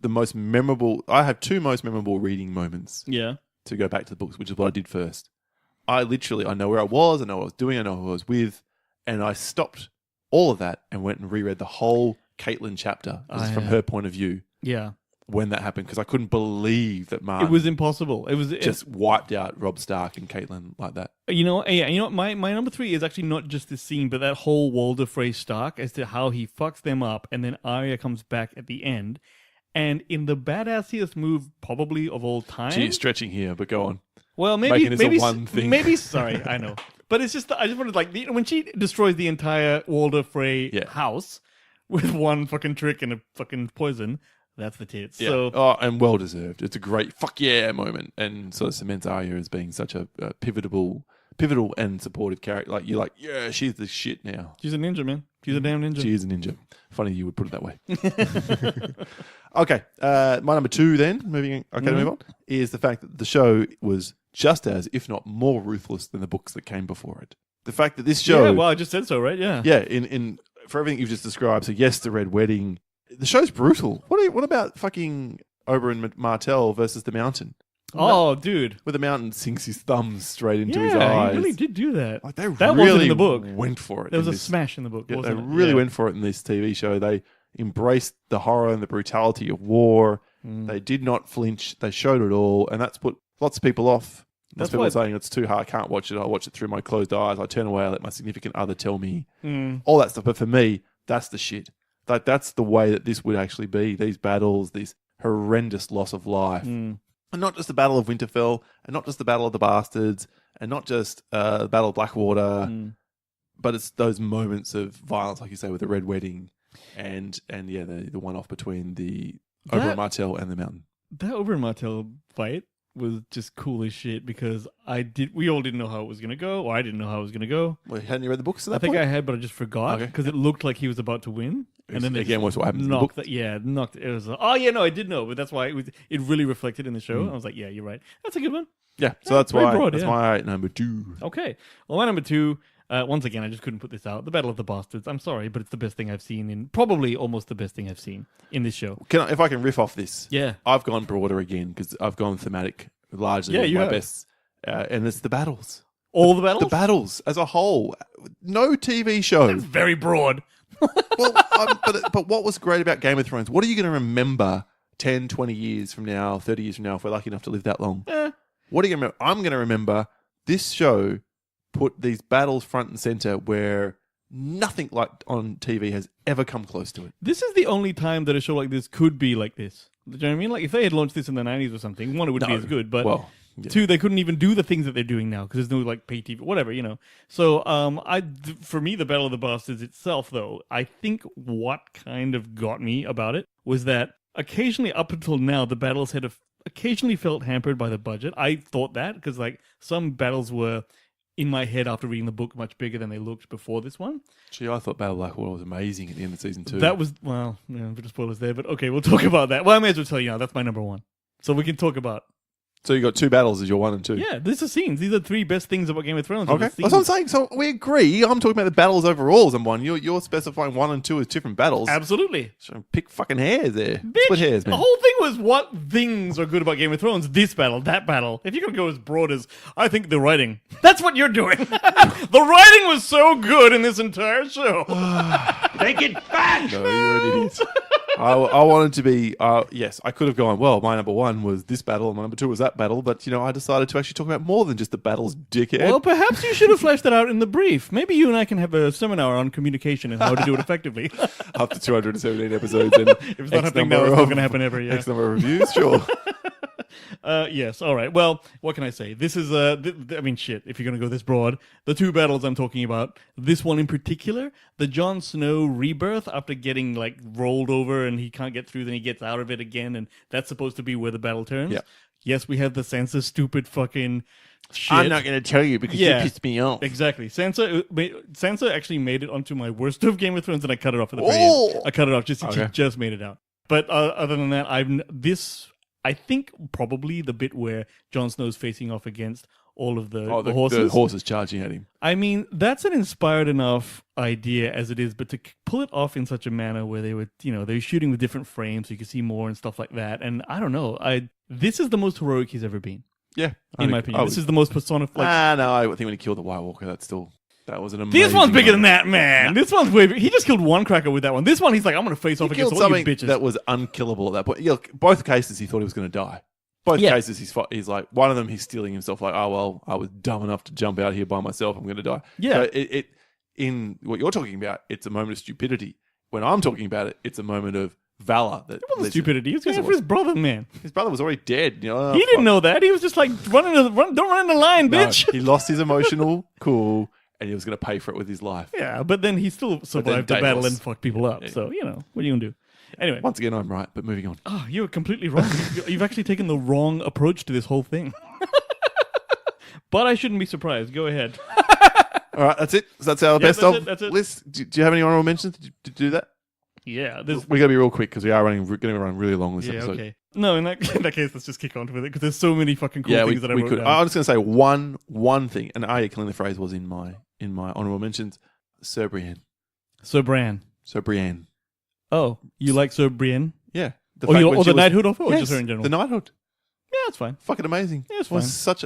the most memorable. I have two most memorable reading moments Yeah. to go back to the books, which is what I did first. I know where I was, I know what I was doing, I know who I was with, and I stopped all of that and went and reread the whole Caitlyn chapter from her point of view Yeah. when that happened, because I couldn't believe that Martin It was impossible. It was just wiped out Robb Stark and Caitlyn like that. You know what? My number 3 is actually not just this scene, but that whole Walder Frey Stark as to how he fucks them up, and then Arya comes back at the end, and in the badassiest move probably of all time. Gee, you're stretching here, but go on. Well, making this a one thing. Maybe sorry, I know, but it's just I just wanted when she destroys the entire Walder Frey house with one fucking trick and a fucking poison. That's the tits. Yeah. So and well deserved. It's a great fuck yeah moment, and sort of cements Arya as being such a pivotal and supportive character. Like you're like, yeah, she's the shit now. she's a ninja, man. She's a damn ninja. She is a ninja. Funny you would put it that way. Okay, my number 2 then, to move on, is the fact that the show was just as, if not more, ruthless than the books that came before it. The fact that this show... Yeah, well, I just said so, right? Yeah. Yeah, in for everything you've just described, so yes, the Red Wedding, the show's brutal. What about fucking Oberyn Martell versus the Mountain? Oh, dude. Where the Mountain sinks his thumbs straight into his Yeah, eyes. he really did do that. Like, they That really wasn't in the book. went for it. There was in a this. smash in the book, Yeah, they wasn't it? really Yeah. went for it in this TV show. They embraced the horror and the brutality of war. They did not flinch. They showed it all, and that's put lots of people off. Lots of people are saying it's too hard. I can't watch it. I watch it through my closed eyes. I turn away. I let my significant other tell me all that stuff. But for me, that's the shit. That's the way that this would actually be. These battles, this horrendous loss of life, and not just the Battle of Winterfell, and not just the Battle of the Bastards, and not just the Battle of Blackwater, but it's those moments of violence, like you say, with the Red Wedding, and the one off between the Oberyn Martell and the Mountain. That Oberyn Martell fight was just cool as shit because we all didn't know how it was going to go, or I didn't know how it was going to go. Well, hadn't you read the books at that I think point? I had, but I just forgot because it looked like he was about to win. And then they again, what's what happens in the book? knocked. It was I did know, but that's why it really reflected in the show. I was like, yeah, you're right. That's a good one. Yeah, so that's why broad, that's my number 2. Okay. Well, my number 2, once again, I just couldn't put this out. The Battle of the Bastards. I'm sorry, but it's the best thing I've seen probably almost the best thing I've seen in this show. If I can riff off this, Yeah. I've gone broader again because I've gone thematic largely. Yeah, with you my have. best, and it's the battles. All the battles? The battles as a whole. No TV show. It's very broad. Well, but what was great about Game of Thrones? What are you going to remember 10, 20 years from now, 30 years from now, if we're lucky enough to live that long? What are you going to remember? I'm going to remember this show put these battles front and center where nothing like on TV has ever come close to it. This is the only time that a show like this could be like this. Do you know what I mean? Like, if they had launched this in the 90s or something, one, it wouldn't be as good, but yeah. two, they couldn't even do the things that they're doing now because there's no, like, pay TV, whatever, you know. So, for me, the Battle of the Bastards itself, though, I think what kind of got me about it was that occasionally, up until now, the battles had occasionally felt hampered by the budget. I thought that because, like, some battles were, in my head after reading the book, much bigger than they looked before this one. Gee, I thought Battle Blackwater was amazing at the end of season 2. That was, well, a bit of spoilers there, but okay, we'll talk about that. Well, I may as well tell you now, that's my number 1. So we can talk about. So you got 2 battles as your 1 and 2. Yeah, these are scenes. These are 3 best things about Game of Thrones. Okay, that's what I'm saying. So we agree. I'm talking about the battles overall as I'm 1. You're specifying 1 and 2 as different battles. Absolutely. So pick fucking hairs there. Bitch, Split hairs, man. the whole thing was what things are good about Game of Thrones. This battle, that battle. If you're going to go as broad as, I think the writing. That's what you're doing. The writing was so good in this entire show. Take it back! No, you're an idiot. I wanted to be, yes, I could have gone, well, my number 1 was this battle, and my number 2 was that battle, but, I decided to actually talk about more than just the battles, dickhead. Well, perhaps you should have fleshed that out in the brief. Maybe you and I can have a seminar on communication and how to do it effectively. After 217 episodes and If it's not happening now, it's not going to happen ever, yeah. X number of reviews, sure. Yes, all right. Well, what can I say? This is, I mean, shit, if you're going to go this broad, the 2 battles I'm talking about, this one in particular, the Jon Snow rebirth after getting, like, rolled over and he can't get through, then he gets out of it again, and that's supposed to be where the battle turns. Yeah. Yes, we have the Sansa stupid fucking shit. I'm not going to tell you because you pissed me off. Exactly. Sansa actually made it onto my worst of Game of Thrones, and I cut it off at the very end. I cut it off she just made it out. But other than that, I think probably the bit where Jon Snow's facing off against all of the horses. The horses charging at him. I mean, that's an inspired enough idea as it is, but to pull it off in such a manner where they were, they were shooting with different frames so you could see more and stuff like that. And I don't know, this is the most heroic he's ever been. Yeah. In my opinion. This is the most personified. No, I think when he killed the White Walker, that was an amazing This one's bigger than moment. that, man. This one's way bigger. He just killed one cracker with that one. This one, he's like, I'm going to face off against all you bitches. That was unkillable at that point. Yeah, look, both cases, he thought he was going to die. Both cases, he's like, one of them, he's stealing himself, like, oh, well, I was dumb enough to jump out here by myself. I'm going to die. Yeah. So in what you're talking about, it's a moment of stupidity. When I'm talking about it, it's a moment of valor. It wasn't stupidity. He was going for his brother, man. His brother was already dead. He didn't know that. He was just like, don't run in the line, bitch. He lost his emotional cool, and he was going to pay for it with his life. Yeah, but then he still survived the battle and fucked people up. So, what are you going to do? Anyway. Once again, I'm right, but moving on. Oh, you were completely wrong. You've actually taken the wrong approach to this whole thing. But I shouldn't be surprised. Go ahead. All right, that's it. So that's our best that's it. list. Do you have any honorable mentions? Did you do that? Yeah. We're going to be real quick because we are going to run really long this episode. Okay. No, in that case, let's just kick on with it because there's so many fucking cool things that I wrote down. I'm just going to say one thing, and killing the phrase was in my honorable mentions. Sir Brienne. Sir Bran. Sir Brienne. Oh, you like Sir Brienne? Yeah. The knighthood of her, or just her in general? The knighthood. Yeah, it's fine. Fucking amazing. Yeah, it's fine.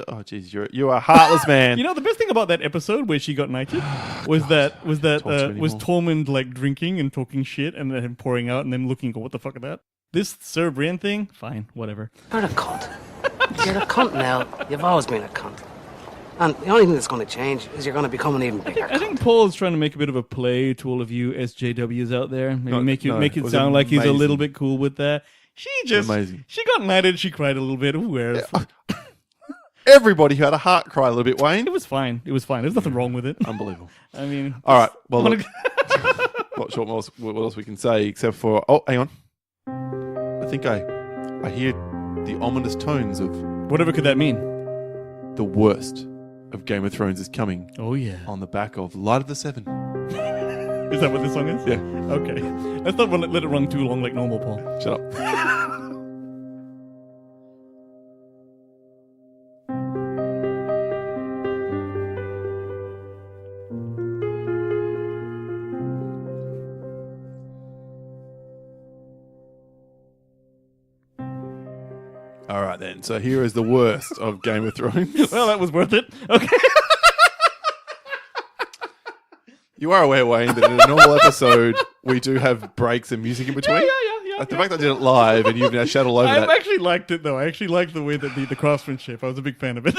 Oh, jeez, you are a heartless man. The best thing about that episode where she got knighted was Tormund like drinking and talking shit and then him pouring out and then looking, what the fuck is that? This Sir Brienne thing? Fine, whatever. You're a cunt. You're a cunt now. You've always been a cunt. And the only thing that's going to change is you're going to become an even bigger cunt. I think Paul is trying to make a bit of a play to all of you SJWs out there. Maybe make it sound like he's a little bit cool with that. She got knighted. She cried a little bit. Everybody who had a heart cry a little bit, Wayne. It was fine. There's nothing wrong with it. Unbelievable. I mean, all right. Well, look, not sure what else we can say except for. Oh, hang on. I think I hear the ominous tones of Whatever could that mean? The worst of Game of Thrones is coming Oh, yeah. on the back of Light of the Seven. Is that what this song is? Yeah. Okay. Let's not let it run too long like normal, Paul. Shut up. All right, then. So here is the worst of Game of Thrones. Well, that was worth it. Okay. You are aware, Wayne, that in a normal episode, we do have breaks and music in between. Yeah. The fact that I did it live and you've now shut all over I that. actually liked it, though. I actually liked the way that the craftsmanship. I was a big fan of it.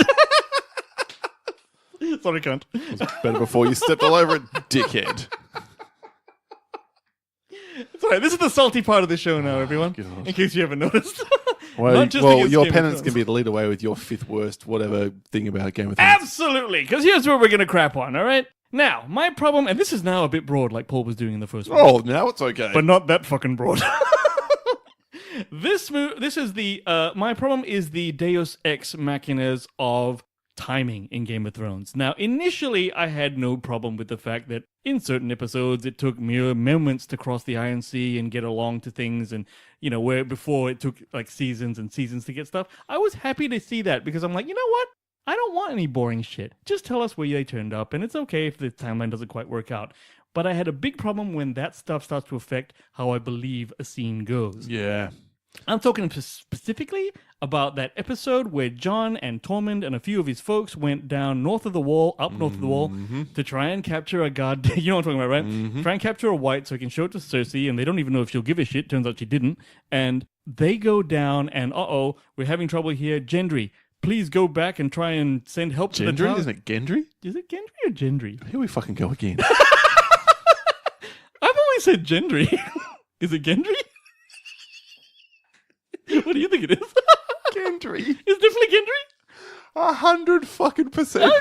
Sorry, cunt. It was better before you stepped all over it, dickhead. It's all right. This is the salty part of the show now, everyone. God. In case you haven't noticed. Well, Not just against your Game of penance Thrones. can be to lead away with your fifth worst whatever thing about Game of Thrones. Absolutely, because here's what we're going to crap on, all right? Now, my problem, and this is now a bit broad like Paul was doing in the first one. Oh, now it's okay. But not that fucking broad. This is the, my problem is the Deus Ex Machinas of timing in Game of Thrones. Now, initially, I had no problem with the fact that in certain episodes, it took mere moments to cross the Iron Sea and get along to things, and, you know, where before it took, like, seasons and seasons to get stuff. I was happy to see that, because I'm like, you know what? I don't want any boring shit. Just tell us where they turned up, and it's okay if the timeline doesn't quite work out. But I had a big problem when that stuff starts to affect how I believe a scene goes. Yeah. I'm talking specifically about that episode where Jon and Tormund and a few of his folks went down north of the wall, up north of the wall, to try and capture a god. You know what I'm talking about, right? Try and capture a white so he can show it to Cersei, and they don't even know if she'll give a shit. Turns out she didn't. And they go down, and we're having trouble here. Gendry, please go back and try and send help to the Gendry? town. Isn't it Gendry? Is it Gendry or Gendry? Here we fucking go again. I've always said Gendry. Is it Gendry? What do you think it is? Gendry. It's definitely Gendry? 100%.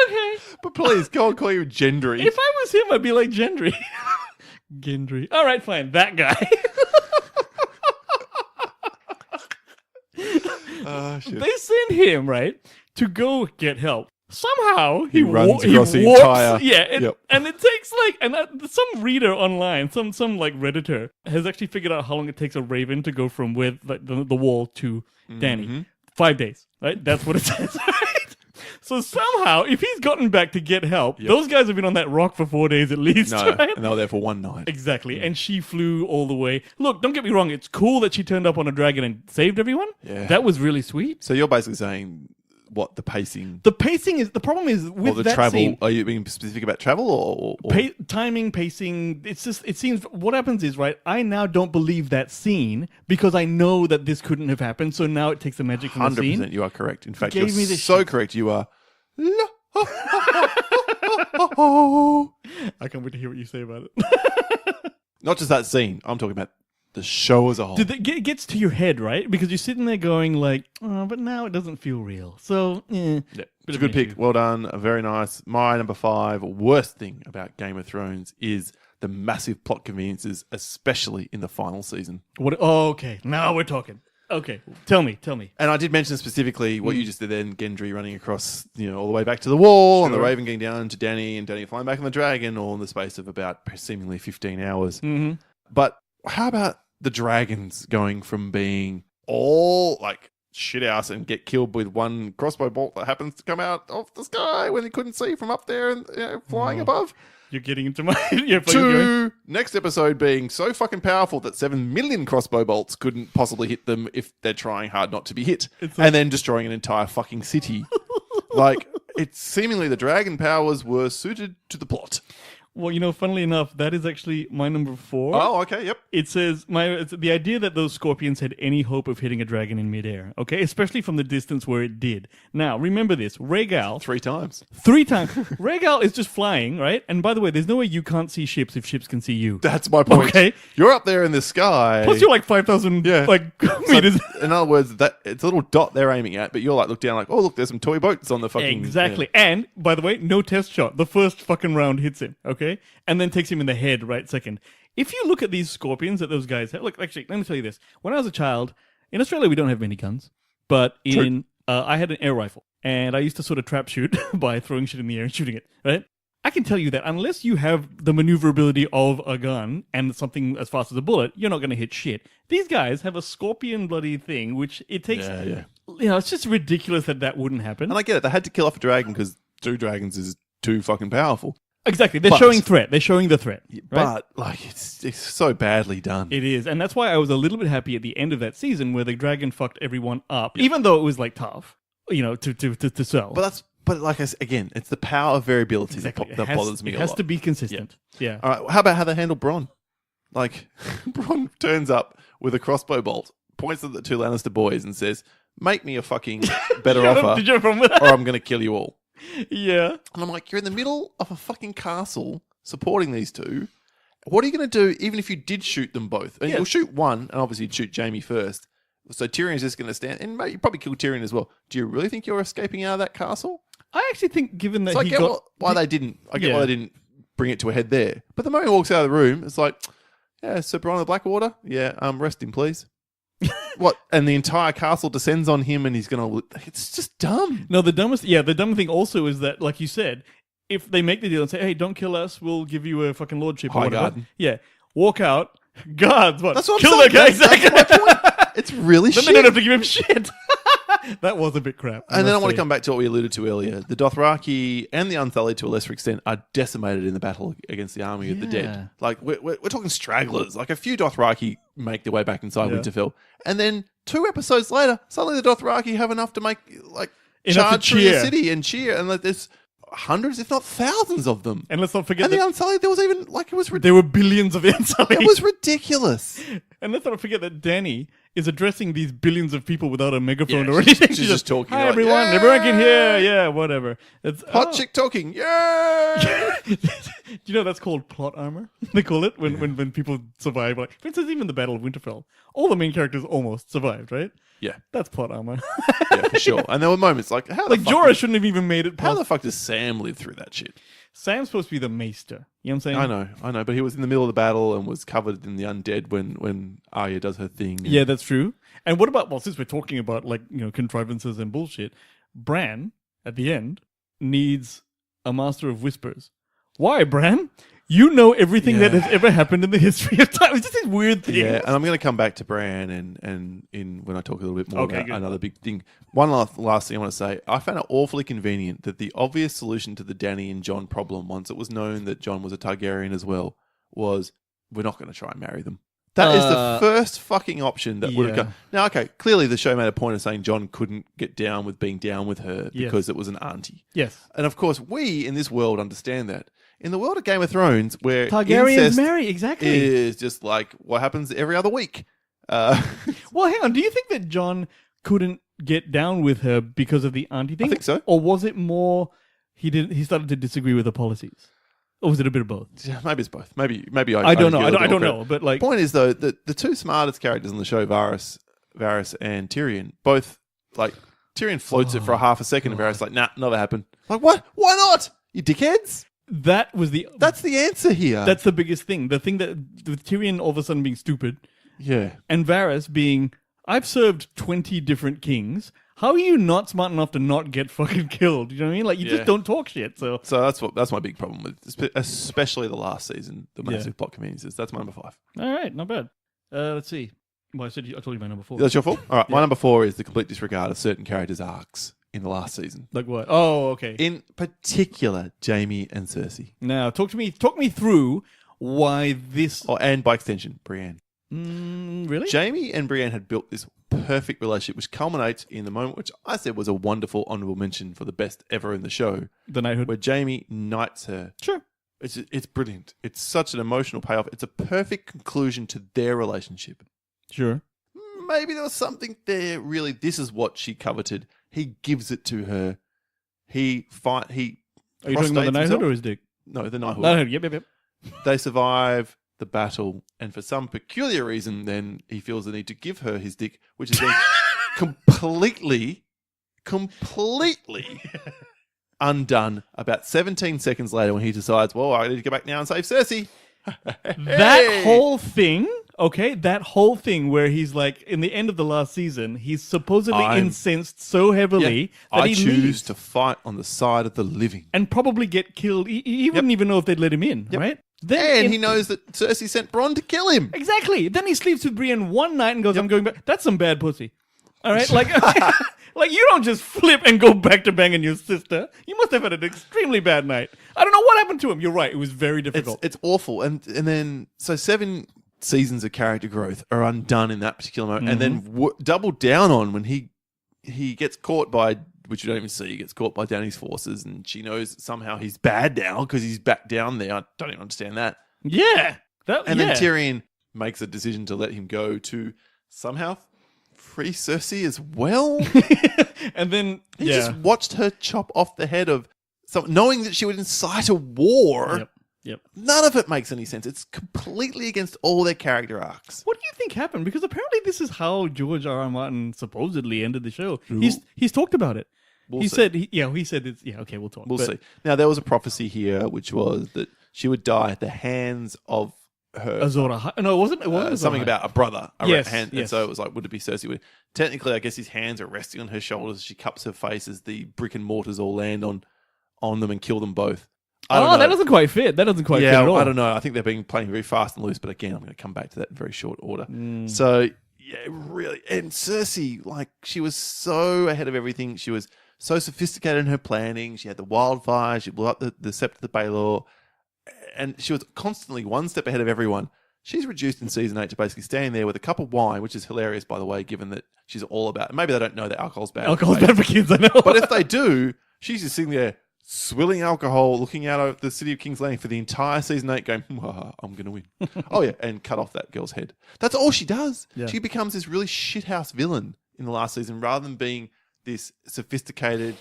Okay. But please, go and call you Gendry. If I was him, I'd be like Gendry. Gendry. All right, fine. That guy. Oh, shit. They send him, right, to go get help. Somehow He runs across the warps, entire- yeah, Yep. and it takes like, and some reader online, some like Redditor has actually figured out how long it takes a raven to go from where the wall to Dany. 5 days, right? That's what it says, right? So somehow, if he's gotten back to get help, those guys have been on that rock for 4 days at least, No, right? and they were there for one night. Exactly, and she flew all the way. Look, don't get me wrong, it's cool that she turned up on a dragon and saved everyone. Yeah. That was really sweet. So you're basically saying, what, the pacing? The pacing is, the problem is with Or the that travel? scene, Are you being specific about travel or? timing, pacing, it's just, it seems, what happens is, right, I now don't believe that scene because I know that this couldn't have happened, so now it takes the magic from the 100%, scene. you are correct. In fact, Gave you're me the so shit. correct. You are. I can't wait to hear what you say about it. Not just that scene. I'm talking about the show as a whole. It gets to your head, right? Because you're sitting there going like, oh, but now it doesn't feel real. So, Yeah, bit it's a of good an pick. issue. Well done. Very nice. My number 5 worst thing about Game of Thrones is the massive plot conveniences, especially in the final season. What? Oh, okay. Now we're talking. Okay, tell me. And I did mention specifically what you just did then, Gendry running across, all the way back to the wall, and the Sure. Raven getting down to Dany, and Dany flying back on the dragon, all in the space of about seemingly 15 hours. Mm-hmm. But how about the dragons going from being all like shit house and get killed with one crossbow bolt that happens to come out of the sky when they couldn't see from up there and flying above? You're getting into my... yeah, To next episode being so fucking powerful that 7 million crossbow bolts couldn't possibly hit them if they're trying hard not to be hit. And then destroying an entire fucking city. Like, it's seemingly the dragon powers were suited to the plot. Well, funnily enough, that is actually my number 4. Oh, okay, yep. It says it's the idea that those scorpions had any hope of hitting a dragon in midair, okay? Especially from the distance where it did. Now, remember this. Rhaegal... 3 times. 3 times. Rhaegal is just flying, right? And by the way, there's no way you can't see ships if ships can see you. That's my point. Okay. You're up there in the sky. Plus, you're like 5,000 Yeah. meters. In other words, that it's a little dot they're aiming at, but you're like, look down like, oh, look, there's some toy boats on the fucking... Exactly. And, by the way, no test shot. The first fucking round hits him, okay? And then takes him in the head right second. If you look at these scorpions that those guys have... Look, actually, let me tell you this. When I was a child, in Australia, we don't have many guns. But in I had an air rifle, and I used to sort of trap shoot by throwing shit in the air and shooting it, right? I can tell you that unless you have the maneuverability of a gun and something as fast as a bullet, you're not going to hit shit. These guys have a scorpion bloody thing, which it takes... Yeah. It's just ridiculous that wouldn't happen. And I get it. They had to kill off a dragon because 2 dragons is too fucking powerful. Exactly. They're showing threat. They're showing the threat. Right? But, it's so badly done. It is. And that's why I was a little bit happy at the end of that season where the dragon fucked everyone up, even though it was, tough, to sell. But again, it's the power of variability that bothers me a lot. It has to be consistent. Yeah. All right. How about how they handle Bronn? Bronn turns up with a crossbow bolt, points at the 2 Lannister boys and says, make me a fucking better offer Did you have a problem with that? or I'm going to kill you all. Yeah. And I'm like, you're in the middle of a fucking castle supporting these 2. What are you going to do even if you did shoot them both? And you'll shoot one and obviously you'd shoot Jaime first. So Tyrion's just going to stand, and maybe you probably kill Tyrion as well. Do you really think you're escaping out of that castle? I actually think, given that I get why they didn't bring it to a head there. But the moment he walks out of the room, it's like, yeah, Sir Bronn of the Blackwater, yeah, rest him, please. What? And the entire castle descends on him, and he's gonna. It's just dumb. No, the dumb thing also is that, like you said, if they make the deal and say, "Hey, don't kill us, we'll give you a fucking lordship," or whatever. Highgarden. Yeah, walk out. Guards, what? That's what kill I'm saying. the guy. Exactly. That's my point. It's really Then shit. they don't have to give him shit. That was a bit crap. And then I want to come back to what we alluded to earlier. The Dothraki and the Unsullied, to a lesser extent, are decimated in the battle against the army of the dead. We're talking stragglers. A few Dothraki make their way back inside Winterfell. And then 2 episodes later, suddenly the Dothraki have enough to make, charge through the city and cheer. And there's hundreds, if not thousands of them. And let's not forget the Unsullied, there was even, it was ridiculous. There were billions of Unsullied. It was ridiculous. And let's not forget that Dany is addressing these billions of people without a megaphone or anything. She's just talking. Hi, everyone. Yay! Everyone can hear. Yeah, whatever. It's Hot chick talking. Yeah. Do you know that's called plot armor? They call it when people survive. For instance, even the Battle of Winterfell, all the main characters almost survived, right? Yeah. That's plot armor. Yeah, for sure. And there were moments how the fuck Jorah shouldn't have even made it past. How the fuck does Sam live through that shit? Sam's supposed to be the maester. You know what I'm saying? I know, but he was in the middle of the battle and was covered in the undead when Arya does her thing. Yeah, that's true. And what about, since we're talking about contrivances and bullshit, Bran at the end needs a master of whispers. Why, Bran? You know everything that has ever happened in the history of time. It's just these weird things. Yeah, and I'm going to come back to Bran and when I talk a little bit more about another big thing. One last thing I want to say. I found it awfully convenient that the obvious solution to the Dany and Jon problem, once it was known that Jon was a Targaryen as well, was we're not going to try and marry them. That is the first fucking option that would have gone. Now, okay, clearly the show made a point of saying Jon couldn't get down with being down with her because it was an auntie. Yes. And of course, we in this world understand that. In the world of Game of Thrones, where Targaryens incest marry, exactly, is just like what happens every other week. Well, hang on. Do you think that Jon couldn't get down with her because of the auntie thing? I think so. Or was it more he started to disagree with the policies? Or was it a bit of both? Yeah, maybe it's both. Maybe I don't know. I don't know. But point is though that the 2 smartest characters on the show, Varys and Tyrion, both Tyrion floats it for a half a second, and Varys nah, never happened. What? Why not? You dickheads. That's the answer here. That's the biggest thing. The thing that with Tyrion all of a sudden being stupid, and Varys being, I've served 20 different kings. How are you not smart enough to not get fucking killed? You know what I mean? You just don't talk shit. So that's my big problem with, especially the last season, the massive plot conveniences. That's my number 5. All right, not bad. Let's see. Well, I told you my number 4. That's your fault. All right, my number 4 is the complete disregard of certain characters' arcs in the last season. Like what? Oh, okay. In particular, Jaime and Cersei. Now, talk me through why this... and by extension, Brienne. Really? Jaime and Brienne had built this perfect relationship, which culminates in the moment which I said was a wonderful honourable mention for the best ever in the show. The knighthood. Where Jaime knights her. Sure. It's brilliant. It's such an emotional payoff. It's a perfect conclusion to their relationship. Sure. Maybe there was something there. Really, this is what she coveted. He gives it to her. Are you talking about the knighthood or his dick? No, the knighthood. Knighthood. Yep. They survive the battle, and for some peculiar reason, then he feels the need to give her his dick, which is then completely undone about 17 seconds later when he decides, well, I need to go back now and save Cersei. That whole thing Okay, that whole thing where he's like, in the end of the last season, he's supposedly incensed so heavily that I he choose leaves to fight on the side of the living. and probably get killed. He wouldn't even know if they'd let him in, right? And he knows that Cersei sent Bronn to kill him. Exactly. Then he sleeps with Brienne one night and goes, I'm going back. That's some bad pussy. All right? Like, like you don't just flip and go back to banging your sister. You must have had an extremely bad night. I don't know what happened to him. You're right. It was very difficult. It's awful. And then, so 7 seasons of character growth are undone in that particular moment. And then doubled down on when he gets caught by, which you don't even see, he gets caught by Dany's forces, and she knows somehow he's bad now because he's back down there. I don't even understand that. Yeah. Then Tyrion makes a decision to let him go to somehow free Cersei as well. And then he just watched her chop off the head of someone, knowing that she would incite a war. Yep. None of it makes any sense. It's completely against all their character arcs. What do you think happened? Because apparently this is how George R. R. Martin supposedly ended the show. He's talked about it. He said it's okay, we'll talk. We'll see. Now there was a prophecy here which was that she would die at the hands of her Azor Ahai. No, it wasn't. It wasn't something about a brother. Yes. And so it was like, would it be Cersei? Technically, I guess his hands are resting on her shoulders. She cups her face as the brick and mortars all land on them and kill them both. That doesn't quite fit. That doesn't quite fit at all. I don't know. I think they're playing very fast and loose, but again, I'm going to come back to that in very short order. So, yeah, really. And Cersei, like, she was so ahead of everything. She was so sophisticated in her planning. She had the wildfire. She blew up the Sept of the Baelor. And she was constantly one step ahead of everyone. She's reduced in season 8 to basically standing there with a cup of wine, which is hilarious, by the way, given that she's all about... Maybe they don't know that alcohol's bad. Alcohol's bad for kids, I know. But if they do, she's just sitting there swilling alcohol, looking out over the city of King's Landing for the entire season 8 going, I'm going to win. Oh, yeah, and cut off that girl's head. That's all she does. Yeah. She becomes this really shithouse villain in the last season rather than being this sophisticated,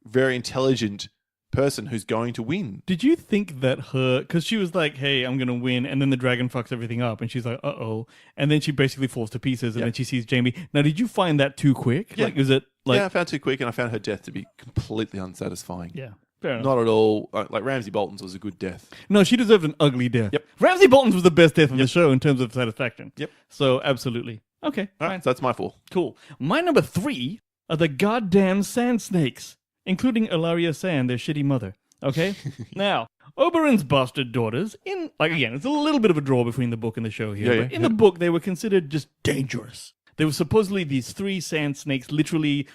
very intelligent person who's going to win. Did you think that because she was like, hey, I'm going to win, and then the dragon fucks everything up, and she's like, uh-oh, and then she basically falls to pieces, and then she sees Jaime. Now, did you find that too quick? Yeah. Like, was it like... Yeah, I found it too quick, and I found her death to be completely unsatisfying. Yeah, fair enough. Not at all. Like Ramsay Bolton's was a good death. No, she deserved an ugly death. Yep. Ramsay Bolton's was the best death of the show in terms of satisfaction. Yep. So, absolutely. Okay, all right, so that's my 4. Cool. My number 3 are the goddamn sand snakes, including Ilaria Sand, their shitty mother. Okay? Now, Oberyn's bastard daughters, again, it's a little bit of a draw between the book and the show here, but in the book, they were considered just dangerous. They were supposedly these 3 sand snakes, literally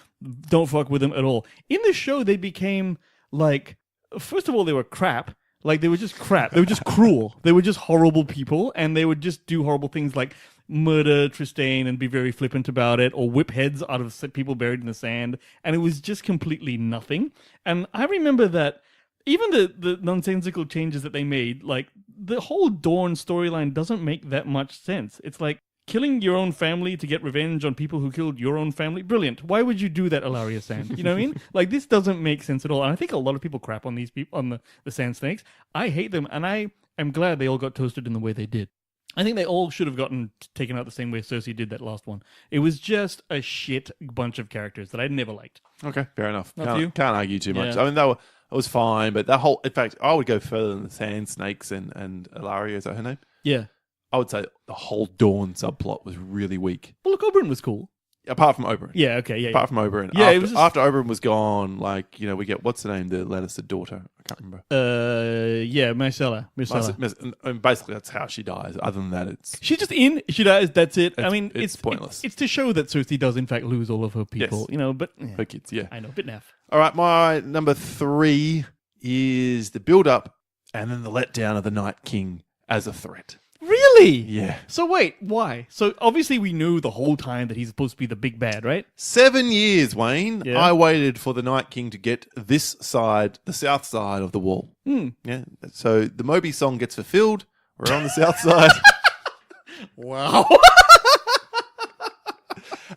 don't fuck with them at all. In the show, they became, like, first of all, they were crap. Like, they were just crap. They were just cruel. They were just horrible people, and they would just do horrible things like murder Trystane and be very flippant about it, or whip heads out of people buried in the sand, and it was just completely nothing. And I remember that even the nonsensical changes that they made, like, the whole Dorne storyline doesn't make that much sense. It's like killing your own family to get revenge on people who killed your own family. Brilliant. Why would you do that, Ilaria Sand? You know what I mean? Like, this doesn't make sense at all. And I think a lot of people crap on these people, on the Sand Snakes. I hate them, and I am glad they all got toasted in the way they did. I think they all should have gotten taken out the same way Cersei did that last one. It was just a shit bunch of characters that I never liked. Okay, fair enough. Not Can't argue too much. Yeah. I mean, it was fine, but that whole... In fact, I would go further than the Sand Snakes and Ilaria, is that her name? Yeah. I would say the whole Dawn subplot was really weak. Well, look, Oberyn was cool. Apart from Oberyn. Yeah, okay, yeah. Apart from Oberyn. Yeah, after Oberyn was gone, like, you know, we get, what's the name? The Lannister daughter. I can't remember. Myrcella. And basically, that's how she dies. Other than that, it's... She's just in, she dies, that's it. I mean, it's pointless. It's to show that Cersei does, in fact, lose all of her people, yes. you know, but... Yeah. Her kids, yeah. I know, bit naff. All right, my number 3 is the build-up and then the letdown of the Night King as a threat. Really? Yeah. So wait, why? So obviously we knew the whole time that he's supposed to be the big bad, right? 7 years, Wayne. Yeah. I waited for the Night King to get this side, the south side of the wall. Yeah. So the Moby song gets fulfilled. We're on the south side. Wow.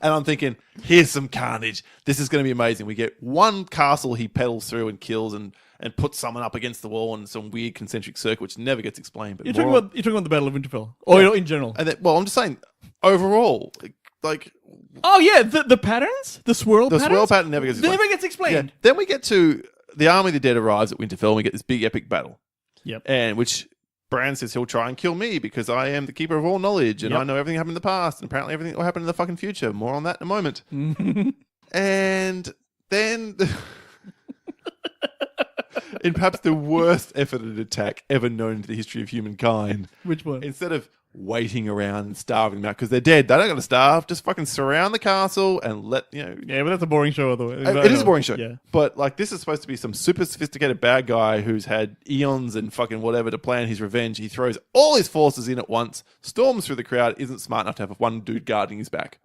And I'm thinking, here's some carnage. This is going to be amazing. We get one castle he pedals through and kills and puts someone up against the wall in some weird concentric circle, which never gets explained. But You're talking about the Battle of Winterfell, or in general. And then, well, I'm just saying, overall, like... Oh, yeah, the patterns? The swirl patterns? The swirl pattern never gets explained. Never gets explained. Yeah. Then we get to the Army of the Dead arrives at Winterfell, and we get this big epic battle. Yep. And which Bran says he'll try and kill me because I am the keeper of all knowledge and I know everything happened in the past and apparently everything will happen in the fucking future. More on that in a moment. And then... in perhaps the worst effort at attack ever known to the history of humankind. Which one? Instead of waiting around and starving them out because they're dead, they don't got to starve. Just fucking surround the castle and let, Yeah, but that's a boring show otherwise. It is a boring show. Yeah. But like this is supposed to be some super sophisticated bad guy who's had eons and fucking whatever to plan his revenge. He throws all his forces in at once, storms through the crowd, isn't smart enough to have one dude guarding his back.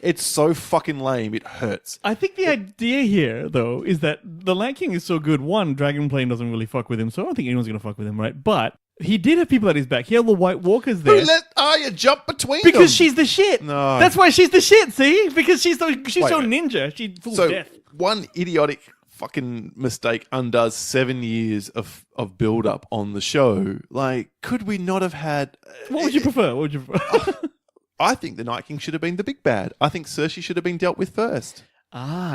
It's so fucking lame, it hurts. I think the idea here, though, is that the Land King is so good. One, Dragonplane doesn't really fuck with him, so I don't think anyone's going to fuck with him, right? But he did have people at his back. He had the White Walkers there. Who let Arya jump between because them? she's the shit. No. That's why she's the shit, see? Because she's so ninja. She's full of death. One idiotic fucking mistake undoes 7 years of build-up on the show. Like, could we not have had... What would you prefer? I think the Night King should have been the big bad. I think Cersei should have been dealt with first.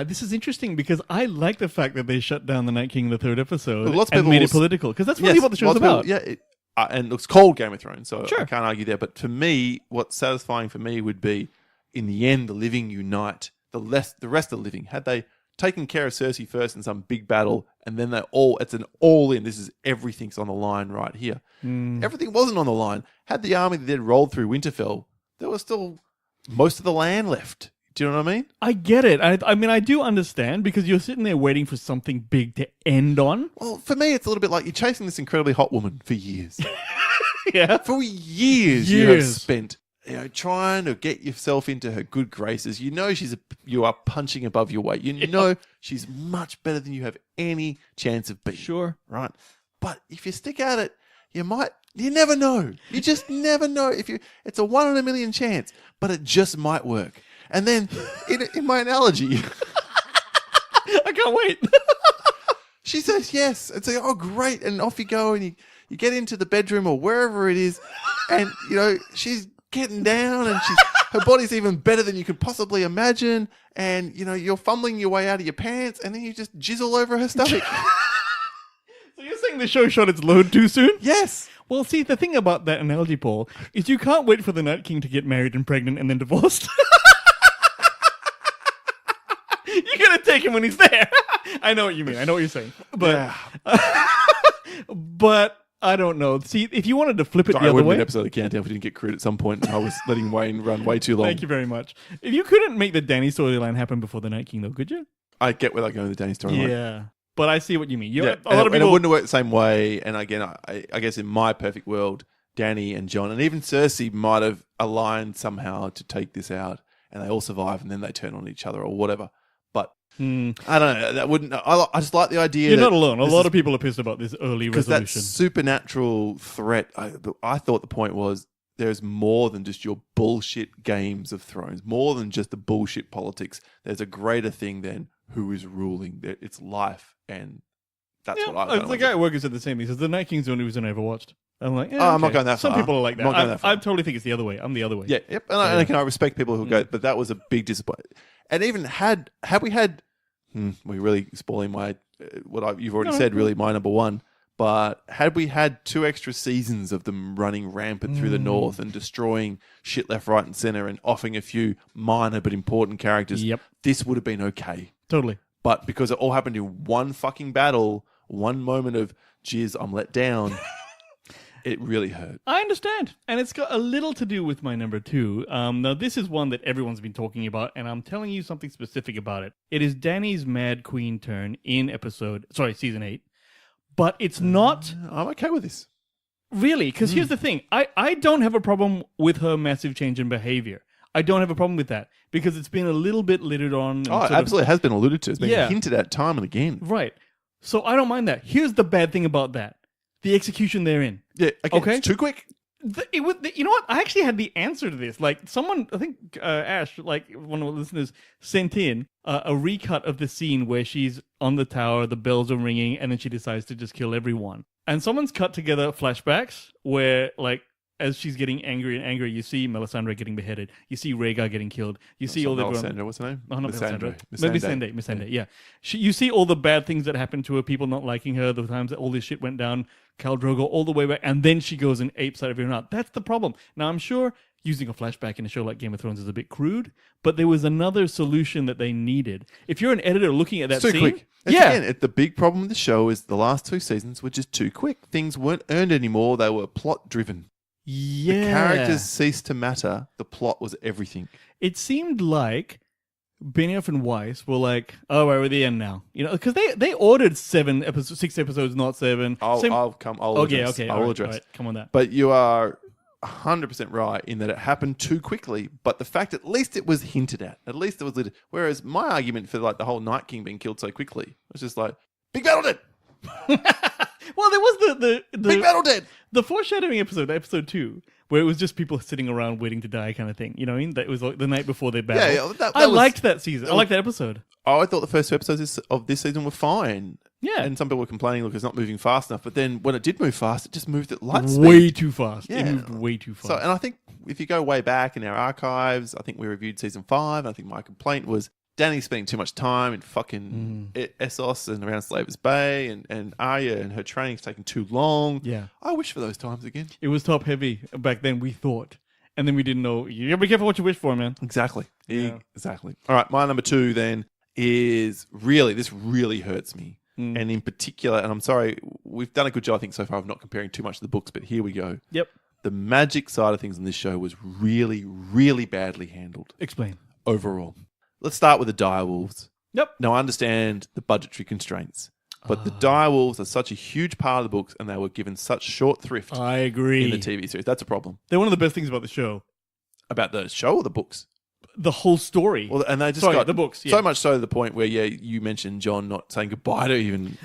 This is interesting because I like the fact that they shut down the Night King in the third episode Lots of and people made it political. Because that's really what the show's about. And it looks called Game of Thrones, so Sure. I can't argue there. But for me, what's satisfying for me would be, in the end, the living unite. The rest of the living. Had they taken care of Cersei first in some big battle, and then it's an all-in. This is everything's on the line right here. Everything wasn't on the line. Had the army that then rolled through Winterfell, there was still most of the land left. Do you know what I mean? I get it. I mean, I do understand because you're sitting there waiting for something big to end on. Well, for me, it's a little bit like you're chasing this incredibly hot woman for years. Yeah. For years you have spent trying to get yourself into her good graces. You know you are punching above your weight. You know she's much better than you have any chance of being. Sure. Right? But if you stick at it, you never know. You just never know. It's a 1 in a million chance, but it just might work. And then, in my analogy... I can't wait. She says yes. And say, oh, great. And off you go. And you get into the bedroom or wherever it is. And, she's getting down and her body's even better than you could possibly imagine. And, you're fumbling your way out of your pants. And then you just jizz all over her stomach. So you're saying the show shot its load too soon? Yes. Well, see, the thing about that analogy, Paul, is you can't wait for the Night King to get married and pregnant and then divorced. You're going to take him when he's there. I know what you mean. I know what you're saying. But, but I don't know. See, if you wanted to flip it the other way. It wouldn't be an episode of Countdown if we didn't get crude at some point. And I was letting Wayne run way too long. Thank you very much. If you couldn't make the Dany storyline happen before the Night King, though, could you? I get where they're going with the Dany storyline. Yeah. But I see what you mean. A lot of and people... it wouldn't work the same way. And again, I guess in my perfect world, Dany and Jon and even Cersei might have aligned somehow to take this out. And they all survive and then they turn on each other or whatever. But I don't know. That wouldn't. I just like the idea. You're not alone. A lot of people are pissed about this early because resolution. That supernatural threat. I thought the point was there's more than just your bullshit games of Thrones. More than just the bullshit politics. There's a greater thing than who is ruling. It's life, and that's what I. The guy at work said the same. He says the Night King's the only reason I ever watched. I'm like, I'm not going that far. Some people are like that. I'm not going that far. I totally think it's the other way. I'm the other way. Yeah, yep. And I respect people who go, but that was a big disappointment. And even had we had, we're really spoiling my you've already said. Really, my number one. But had we had 2 extra seasons of them running rampant through the north and destroying shit left, right, and center, and offing a few minor but important characters, this would have been okay. Totally. But because it all happened in one fucking battle, one moment of jizz, I'm let down. It really hurt. I understand. And it's got a little to do with my number 2. Now, this is one that everyone's been talking about, and I'm telling you something specific about it. It is Dany's Mad Queen turn in season 8. But it's not... I'm okay with this. Really? Because here's the thing. I don't have a problem with her massive change in behavior. I don't have a problem with that. Because it's been a little bit littered on... Oh, it absolutely has been alluded to. It's been hinted at time and again. Right. So I don't mind that. Here's the bad thing about that. The execution therein. Yeah, okay. It's too quick. You know what? I actually had the answer to this. Like someone, I think Ash, like one of the listeners, sent in a recut of the scene where she's on the tower, the bells are ringing, and then she decides to just kill everyone. And someone's cut together flashbacks where, like, as she's getting angry and angry, you see Melisandre getting beheaded. You see Rhaegar getting killed. You see all the Melisandre, what's her name? Oh, not Melisandre. Missandei, yeah. You see all the bad things that happened to her, people not liking her, the times that all this shit went down, Khal Drogo, all the way back, and then she goes and apes out everyone out. That's the problem. Now, I'm sure using a flashback in a show like Game of Thrones is a bit crude, but there was another solution that they needed. If you're an editor looking at that too scene... quick. Again, the big problem with the show is the last 2 seasons were just too quick. Things weren't earned anymore. They were plot-driven. Yeah. The characters ceased to matter. The plot was everything. It seemed like Benioff and Weiss were like, "Oh, we're at the end now," because they ordered 6 episodes, not 7. I'll address. I'll address. All right, come on that. But you are 100% right in that it happened too quickly. But the fact, at least it was hinted at. At least it was lit. Whereas my argument for like the whole Night King being killed so quickly was just like, big battle dead. Well, there was the Big battle dead. The foreshadowing episode 2, where it was just people sitting around waiting to die kind of thing. You know what I mean? That was like the night before they battled. Yeah, I liked that season. I liked that episode. Oh, I thought the first 2 episodes of this season were fine. Yeah. And some people were complaining, look, it's not moving fast enough. But then when it did move fast, it just moved at light speed. Way too fast. Yeah. It moved way too fast. So, and I think if you go way back in our archives, I think we reviewed season 5. And I think my complaint was Dany spending too much time in fucking Essos and around Slaver's Bay, and Arya and her training's taking too long. Yeah. I wish for those times again. It was top heavy back then, we thought. And then we didn't know. You gotta be careful what you wish for, man. Exactly. Yeah. Exactly. All right, my number 2 then is this really hurts me. And in particular, and I'm sorry, we've done a good job, I think, so far of not comparing too much to the books, but here we go. Yep. The magic side of things in this show was really, really badly handled Explain. overall. Let's start with the direwolves. Yep. Now, I understand the budgetary constraints, but the direwolves are such a huge part of the books, and they were given such short thrift I agree. in the TV series. That's a problem. They're one of the best things about the show. About the show or the books? The whole story. Well, and they just Sorry, got the books. Yeah. so much so to the point where, you mentioned John not saying goodbye to even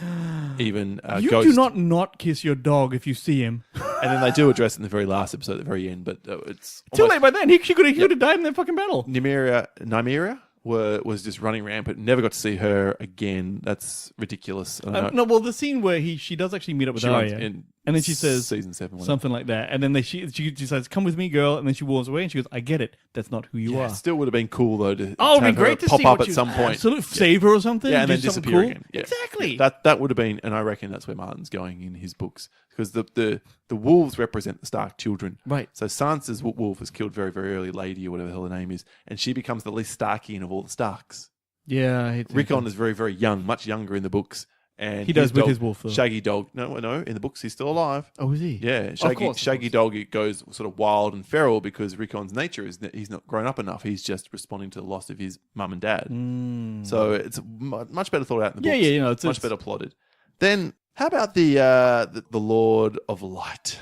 you Ghost. do not kiss your dog if you see him. And then they do address it in the very last episode at the very end, but it's Too late by then. She could have died in that fucking battle. Nymeria was just running rampant. Never got to see her again. That's ridiculous. No, well, the scene where she does actually meet up with She runs Arya, in and then she says season 7, something like that, and then she says, "Come with me, girl," and then she walks away, and she goes, "I get it. That's not who you Yeah, are." it still would have been cool though to Oh, it'd have be her great to pop see up what at some point. Absolutely, save her or something. Yeah, and do then something disappear cool. again. Yeah. Exactly. Yeah, that would have been, and I reckon that's where Martin's going in his books, because the wolves represent the Stark children. Right. So Sansa's wolf is killed very, very early, Lady or whatever the hell her name is, and she becomes the least Starkian of all the Starks. Yeah, I hate to Rickon is very, very young, much younger in the books. And He does with dog, his wolf, though. Shaggy Dog. No, in the books he's still alive. Oh, is he? Yeah, Of course, Shaggy Dog, it goes sort of wild and feral because Rickon's nature is that he's not grown up enough. He's just responding to the loss of his mum and dad. So it's much better thought out in the books. Yeah, It's much better plotted. Then how about the Lord of Light?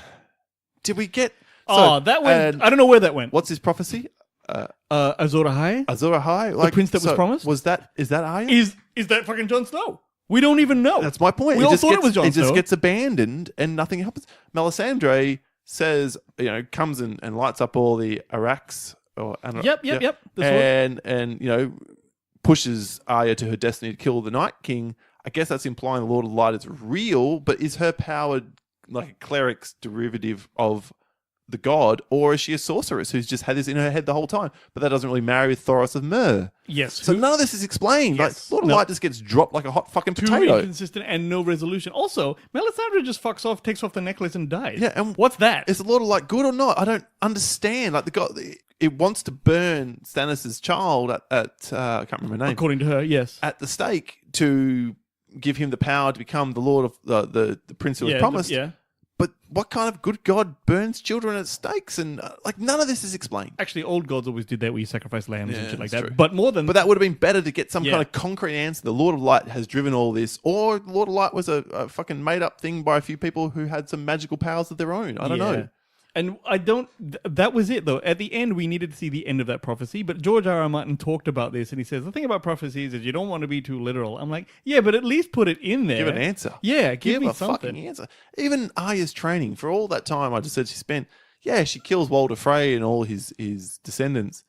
Did we get? That went. I don't know where that went. What's his prophecy? Azor Ahai? Azor Ahai, The prince that was promised? Is that Arya? Is that fucking Jon Snow? We don't even know. That's my point. We all thought it was Jon Snow. It just gets abandoned and nothing happens. Melisandre says, comes and lights up all the Araks. Yep. And pushes Arya to her destiny to kill the Night King. I guess that's implying the Lord of Light is real, but is her power like a cleric's derivative of the god, or is she a sorceress who's just had this in her head the whole time? But that doesn't really marry with Thoros of Myr. Yes. So none of this is explained. Yes. Like, Lord of Light just gets dropped like a hot fucking Too potato. inconsistent and no resolution. Also, Melisandre just fucks off, takes off the necklace and dies. Yeah, and what's that? Is the Lord of Light good or not? I don't understand. Like the god, it wants to burn Stannis' child at I can't remember her name. According to her, yes. At the stake to give him the power to become the Lord of the Prince who was promised. Yeah. But what kind of good god burns children at stakes? And none of this is explained. Actually, old gods always did that where you sacrifice lambs and shit like that's that. true. But more than But that would have been better to get some Yeah. kind of concrete answer. The Lord of Light has driven all this, or the Lord of Light was a fucking made up thing by a few people who had some magical powers of their own. I don't know. And that was it though. At the end, we needed to see the end of that prophecy. But George R. R. Martin talked about this and he says, the thing about prophecies is you don't want to be too literal. I'm like, yeah, but at least put it in there. Give an answer. Yeah, give me a something. fucking answer. Even Arya's training for all that time I just said she spent, she kills Walder Frey and all his descendants.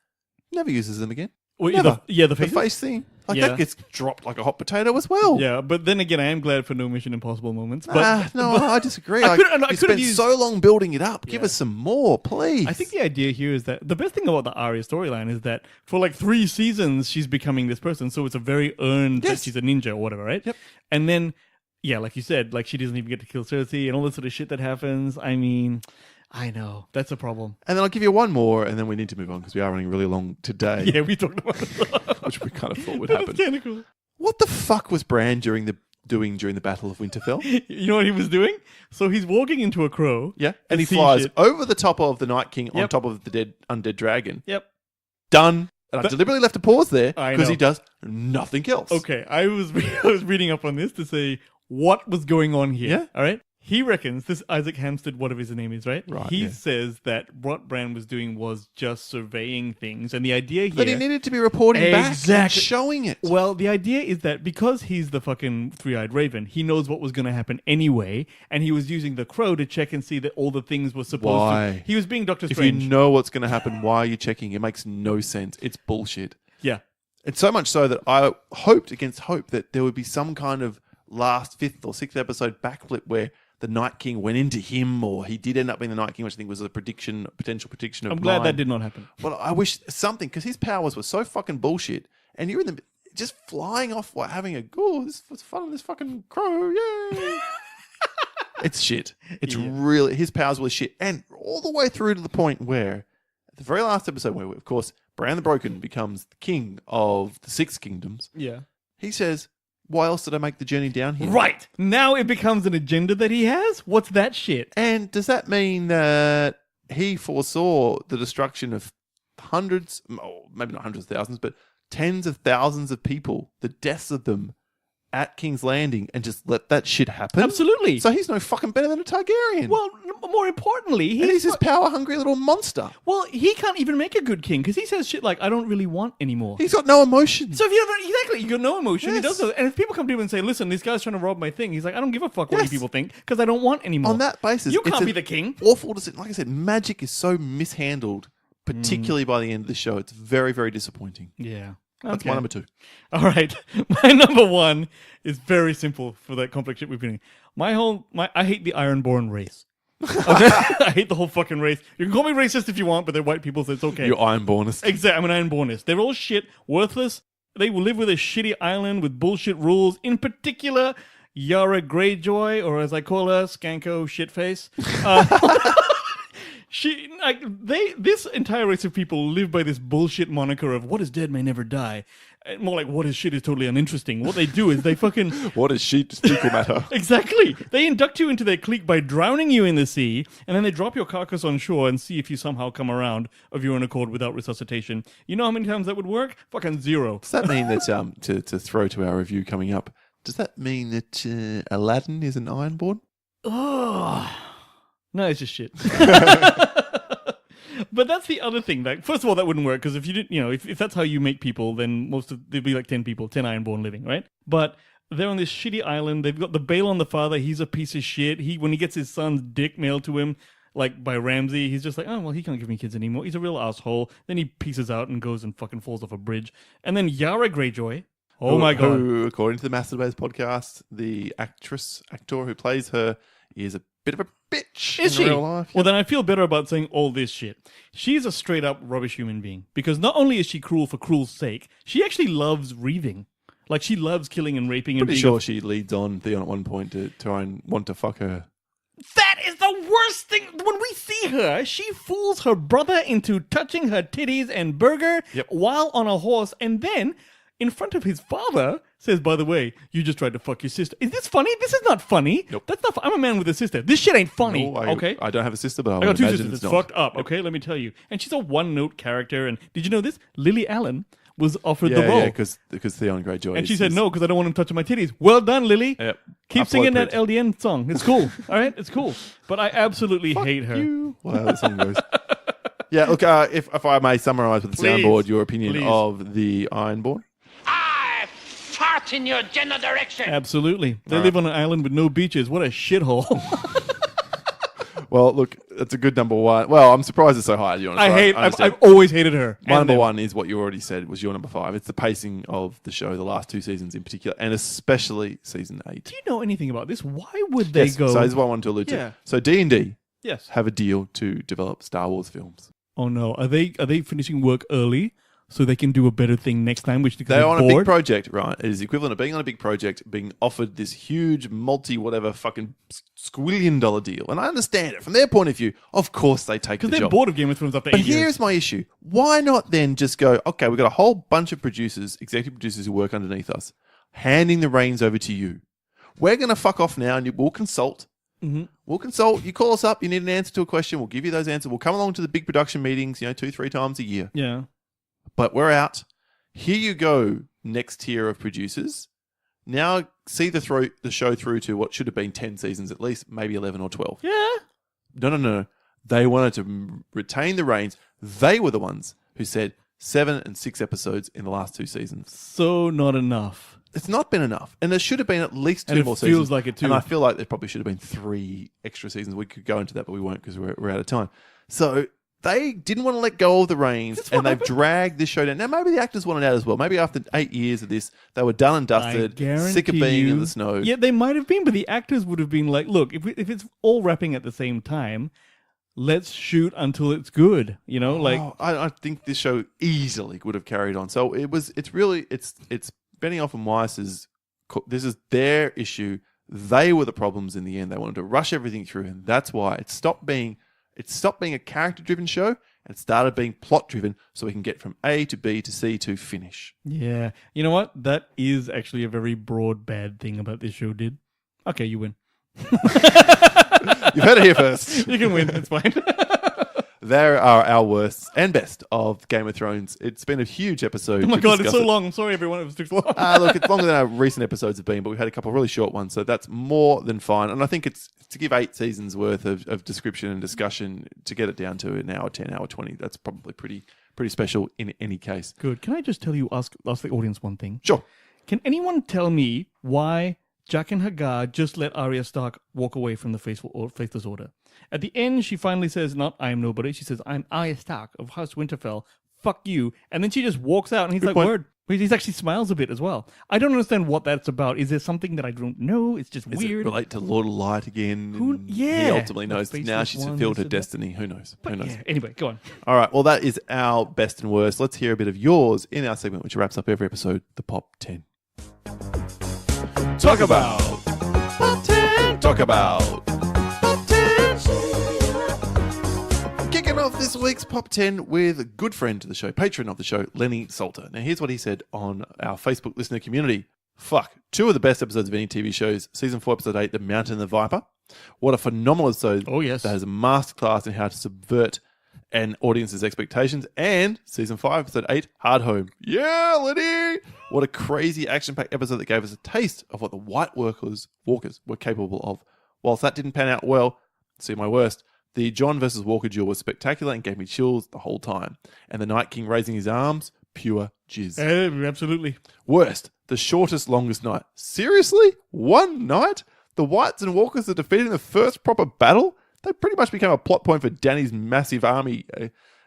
Never uses them again. Well, Never. the The faces? face thing. Like, Yeah. that gets dropped like a hot potato as well. Yeah, but then again, I am glad for no Mission Impossible moments. But No, I disagree. I Like, I you could've spent used- so long building it up. Give Yeah. us some more, please. I think the idea here is that the best thing about the Arya storyline is that for like 3 seasons she's becoming this person, so it's a very earned that Yes. she's a ninja or whatever, right? Yep. And then, yeah, like you said, like she doesn't even get to kill Cersei and all this sort of shit that happens. I mean, I know that's a problem. And then I'll give you one more, and then we need to move on because we are running really long today, Yeah, we talked about it. which we kind of thought would That happen. is kinda cool. What the fuck was Bran doing during the Battle of Winterfell? You know what he was doing? So he's walking into a crow. Yeah, and he sees flies shit. over the top of the Night King on Yep. top of the undead dragon. Yep. Done. And I deliberately left a pause there I because know. he does nothing else. Okay, I was I was reading up on this to say what was going on here. Yeah. All right. He reckons this Isaac Hampstead, whatever his name is, right? Right, He yeah. says that what Bran was doing was just surveying things, and the idea here. But he needed to be reporting back and Exactly. showing it. Well, the idea is that because he's the fucking three-eyed raven, he knows what was going to happen anyway, and he was using the crow to check and see that all the things were supposed Why? to. He was being Doctor If Strange. you know what's going to happen, why are you checking? It makes no sense. It's bullshit. Yeah. It's so much so that I hoped against hope that there would be some kind of last 5th or 6th episode backflip where the Night King went into him, or he did end up being the Night King, which I think was a potential prediction of I'm glad mine. that did not happen. Well, I wish something, because his powers were so fucking bullshit, and you're in the just flying off, like, having a this was fun on this fucking crow, yay! It's shit. It's really, his powers were shit, and all the way through to the point where, at the very last episode, where of course Bran the Broken becomes the king of the 6 kingdoms, Yeah. he says, "Why else did I make the journey down here?" Right. Now it becomes an agenda that he has? What's that shit? And does that mean that he foresaw the destruction of hundreds, oh, maybe not hundreds of thousands, but tens of thousands of people, the deaths of them at King's Landing, and just let that shit happen? Absolutely. So he's no fucking better than a Targaryen. Well, more importantly, and he's this power-hungry little monster. well, he can't even make a good king because he says shit like, I don't really want anymore. He's got no emotions. So if you have exactly, you got no emotion. He Yes. does that. And if people come to him and say, "Listen, this guy's trying to rob my thing," he's like, "I don't give a fuck what Yes. you people think because I don't want anymore." On that basis, you it's can't a be the king. Awful. Like I said, magic is so mishandled, particularly by the end of the show. It's very, very disappointing. Yeah, That's my number 2. All right, my number 1 is very simple for that complex shit we've been in. I hate the Ironborn race. Okay? I hate the whole fucking race. You can call me racist if you want, but they're white people, so it's okay. You're Ironbornist. Exactly. I'm an Ironbornist. They're all shit, worthless. They will live with a shitty island with bullshit rules. In particular, Yara Greyjoy, or as I call her, Skanko Shitface. This entire race of people live by this bullshit moniker of what is dead may never die. More like what is shit is totally uninteresting. What they do is they fucking What is fecal matter? exactly. They induct you into their clique by drowning you in the sea, and then they drop your carcass on shore and see if you somehow come around of your own accord without resuscitation. You know how many times that would work? Fucking 0. Does that mean that to throw to our review coming up? Does that mean that Aladdin is an Ironborn? Oh. No, it's just shit. But that's the other thing. Like, first of all, that wouldn't work because if you didn't, if that's how you make people, then there'd be like 10 people, 10 Ironborn living, right? But they're on this shitty island. They've got the Balon the father. He's a piece of shit. When he gets his son's dick mailed to him, like by Ramsay, he's just like, oh well, he can't give me kids anymore. He's a real asshole. Then he pieces out and goes and fucking falls off a bridge. And then Yara Greyjoy. Oh my god! Who, according to the Masturbates podcast, the actor who plays her is a bit of a bitch Is in she? real life. Well, then I feel better about saying all this shit. She's a straight up rubbish human being because not only is she cruel for cruel's sake, she actually loves reaving. Like she loves killing and raping and Pretty being sure she leads on Theon at one point to try and want to fuck her. That is the worst thing. When we see her, she fools her brother into touching her titties and burger while on a horse, and then in front of his father says, "By the way, you just tried to fuck your sister." Is this funny? This is not funny. Nope. That's not. I'm a man with a sister. This shit ain't funny. No, okay. I don't have a sister, but I I would got 2 imagine sisters. it's It's not. fucked up. Okay, let me tell you. And she's a one-note character. And did you know this? Lily Allen was offered the role. Yeah, because Theon Greyjoy. And she said no because I don't want him touching my titties. Well done, Lily. Yep. Keep Upload singing that print. LDN song. It's cool. All right, it's cool. But I absolutely hate her. Well, how the song goes. Yeah, look, if I may summarise with the Please. soundboard your opinion Please. of the Ironborn. I fart in your general direction. Absolutely. They live on an island with no beaches. What a shithole. Well, look, it's a good number one. Well, I'm surprised it's so high. You I've always hated her. My number one is what you already said was your number 5. It's the pacing of the show, the last 2 seasons in particular, and especially season 8. Do you know anything about this? Why would they go? So this is what I wanted to allude to. So D&D have a deal to develop Star Wars films. Oh no, are they finishing work early so they can do a better thing next time? Which they're on a big project, right? It is the equivalent of being on a big project, being offered this huge fucking squillion-dollar deal. And I understand it from their point of view. Of course, they take the job because they're bored of Game of Thrones after 8 years. But here's my issue: why not then just go? Okay, we've got a whole bunch of producers, executive producers who work underneath us, handing the reins over to you. We're going to fuck off now, and we'll consult. Mm-hmm. We'll consult. You call us up. You need an answer to a question. We'll give you those answers. We'll come along to the big production meetings, 2-3 times a year. Yeah. But we're out. Here you go, next tier of producers. Now see the show through to what should have been 10 seasons at least, maybe 11 or 12. Yeah. No. They wanted to retain the reins. They were the ones who said 7 and 6 episodes in the last 2 seasons. So not enough. It's not been enough. And there should have been at least 2 more seasons. It feels like it too. And I feel like there probably should have been 3 extra seasons. We could go into that, but we won't because we're out of time. So they didn't want to let go of the reins, and they've dragged this show down. Now, maybe the actors wanted out as well. Maybe after 8 years of this, they were done and dusted, sick of being in the snow. Yeah, they might have been, but the actors would have been like, look, if it's all wrapping at the same time, let's shoot until it's good. I think this show easily would have carried on. So it's Benioff and Weiss's. This is their issue. They were the problems in the end. They wanted to rush everything through, and that's why it stopped being a character-driven show and started being plot-driven, so we can get from A to B to C to finish. Yeah. You know what? That is actually a very broad bad thing about this show did. Okay, you win. You've heard it here first. You can win. It's fine. There are our worst and best of Game of Thrones. It's been a huge episode. Oh my God, it's so long. I'm sorry, everyone. It was too long. Look, it's longer than our recent episodes have been, but we've had a couple of really short ones, so that's more than fine. And I think it's to give 8 seasons worth of description and discussion to get it down to an hour 10, hour 20. That's probably pretty special in any case. Good. Can I just ask the audience one thing? Sure. Can anyone tell me why Jack and Hagar just let Arya Stark walk away from the Faithless Order? At the end, she finally says, not I am nobody. She says, I'm Arya Stark of House Winterfell. Fuck you. And then she just walks out and he's Good like, point. word. But he actually smiles a bit as well. I don't understand what that's about. Is there something that I don't know? It's just Does weird. it relate to Lord of Light again? He ultimately knows. Now she's fulfilled her destiny. Who knows? Who knows? Yeah. Anyway, go on. All right. Well, that is our best and worst. Let's hear a bit of yours in our segment, which wraps up every episode, the Pop 10. Talk about. Pop 10. Talk about. Pop 10. Kicking off this week's Pop 10 with a good friend to the show, patron of the show, Lenny Salter. Now, here's what he said on our Facebook listener community. Fuck. 2 of the best episodes of any TV shows. Season 4, episode 8, The Mountain and the Viper. What a phenomenal episode. Oh, yes. That has a masterclass in how to subvert an audience's expectations. And season 5, episode 8, Hard Home. Yeah, Lenny! What a crazy action-packed episode that gave us a taste of what the White Walkers were capable of. Whilst that didn't pan out well, see my worst, the Jon versus Walker duel was spectacular and gave me chills the whole time. And the Night King raising his arms, pure jizz. Absolutely. Worst, the shortest, longest night. Seriously? One night? The Whites and Walkers are defeated in the first proper battle? They pretty much became a plot point for Dany's massive army,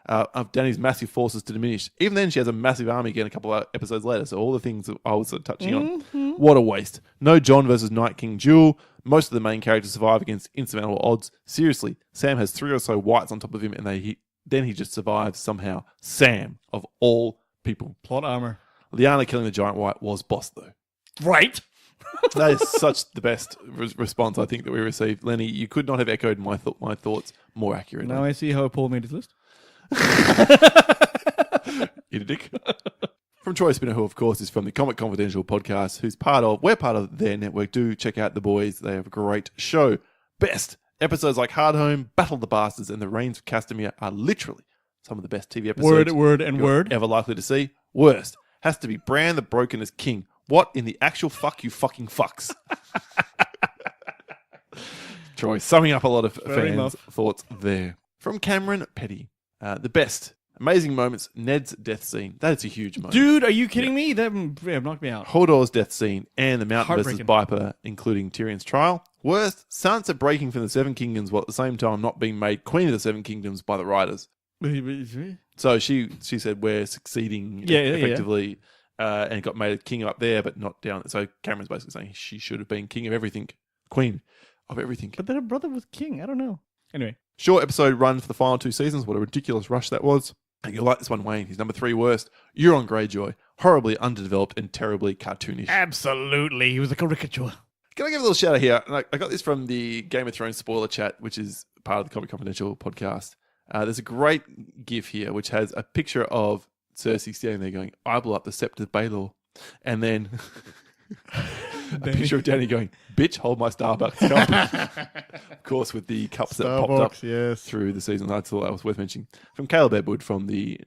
of Dany's massive forces to diminish. Even then, she has a massive army again a couple of episodes later. So all the things that I was touching on. What a waste. No Jon versus Night King duel. Most of the main characters survive against insurmountable odds. Seriously, Sam has 3 or so Whites on top of him, and then he just survives somehow. Sam, of all people. Plot armor. Lyanna killing the giant White was boss, though. Right. That is such the best response I think that we received. Lenny, you could not have echoed my thoughts more accurately. Now I see how Paul made his list. Eat a dick. From Troy Spinner, who of course is from the Comic Confidential podcast, we're part of their network. Do check out the boys. They have a great show. Best episodes like Hard Home, Battle of the Bastards, and The Reigns of Castamere are literally some of the best TV episodes word ever likely to see. Worst has to be Bran the Broken as King. What in the actual fuck you fucking fucks? Troy, summing up a lot of fans' thoughts there. From Cameron Petty, the best Amazing moments. Ned's death scene. That's a huge moment. Dude, are you kidding me? That knocked me out. Hodor's death scene and the Mountain versus Heartbreaking. Viper, including Tyrion's trial. Worst, Sansa breaking from the Seven Kingdoms while at the same time not being made Queen of the Seven Kingdoms by the writers. So she said we're succeeding effectively and got made king up there but not down. So Cameron's basically saying she should have been king of everything. Queen of everything. But then her brother was king. I don't know. Anyway. Short episode run for the final 2 seasons. What a ridiculous rush that was. And you'll like this one, Wayne. He's number 3 worst. Euron Greyjoy. Horribly underdeveloped and terribly cartoonish. Absolutely. He was a caricature. Can I give a little shout out here? I got this from the Game of Thrones spoiler chat, which is part of the Comic Confidential podcast. There's a great GIF here, which has a picture of Cersei standing there going, I blew up the Sept of Baelor. And then a picture of Dany going, bitch, hold my Starbucks cup. Of course, with the cups that popped up through the season. I thought that was worth mentioning. From Caleb Edward from the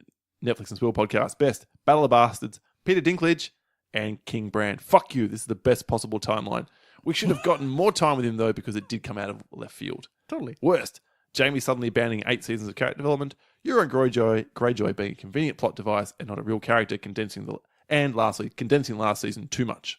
Netflix and Spill podcast. Best, Battle of Bastards, Peter Dinklage, and King Bran. Fuck you. This is the best possible timeline. We should have gotten more time with him, though, because it did come out of left field. Totally. Worst, Jamie suddenly banning 8 seasons of character development. Euron Greyjoy being a convenient plot device and not a real character, and lastly, condensing last season too much.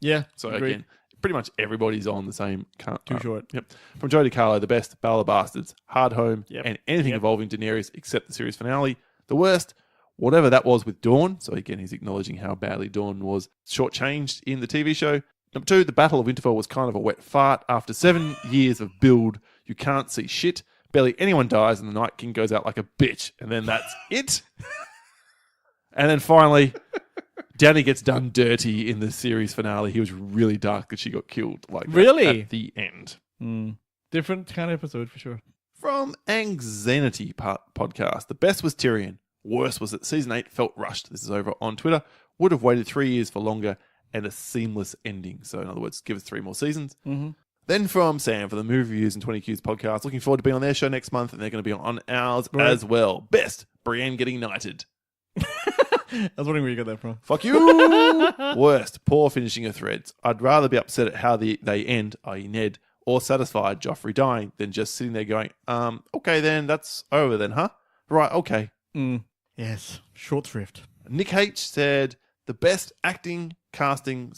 Yeah. So agreed. again, pretty much everybody's on the same. Too short. Yep. From Joe DiCarlo, the best, Battle of Bastards, Hard Home, Yep. and anything involving Daenerys except the series finale. The worst, whatever that was with Dawn. So again, he's acknowledging how badly Dawn was shortchanged in the TV show. Number 2, the Battle of Winterfell was kind of a wet fart. After 7 years of build, you can't see shit. Barely anyone dies, and the Night King goes out like a bitch. And then that's it. And then finally, Dany gets done dirty in the series finale. He was really dark that she got killed. Like that Really? at the end. Different kind of episode for sure. From Anxiety podcast, the best was Tyrion. Worst was that season 8 felt rushed. This is over on Twitter. Would have waited 3 years for longer and a seamless ending. So in other words, give us 3 more seasons. Mm-hmm. Then from Sam for the Movie Reviews and 20Qs podcast. Looking forward to being on their show next month, and they're going to be on ours as well. Best, Brienne getting knighted. I was wondering where you got that from. Fuck you. Worst, poor finishing of threads. I'd rather be upset at how they end, i.e. Ned, or satisfied Joffrey dying than just sitting there going, okay then, that's over then, huh? Right, okay. Yes, short thrift. Nick H said, the best acting, casting,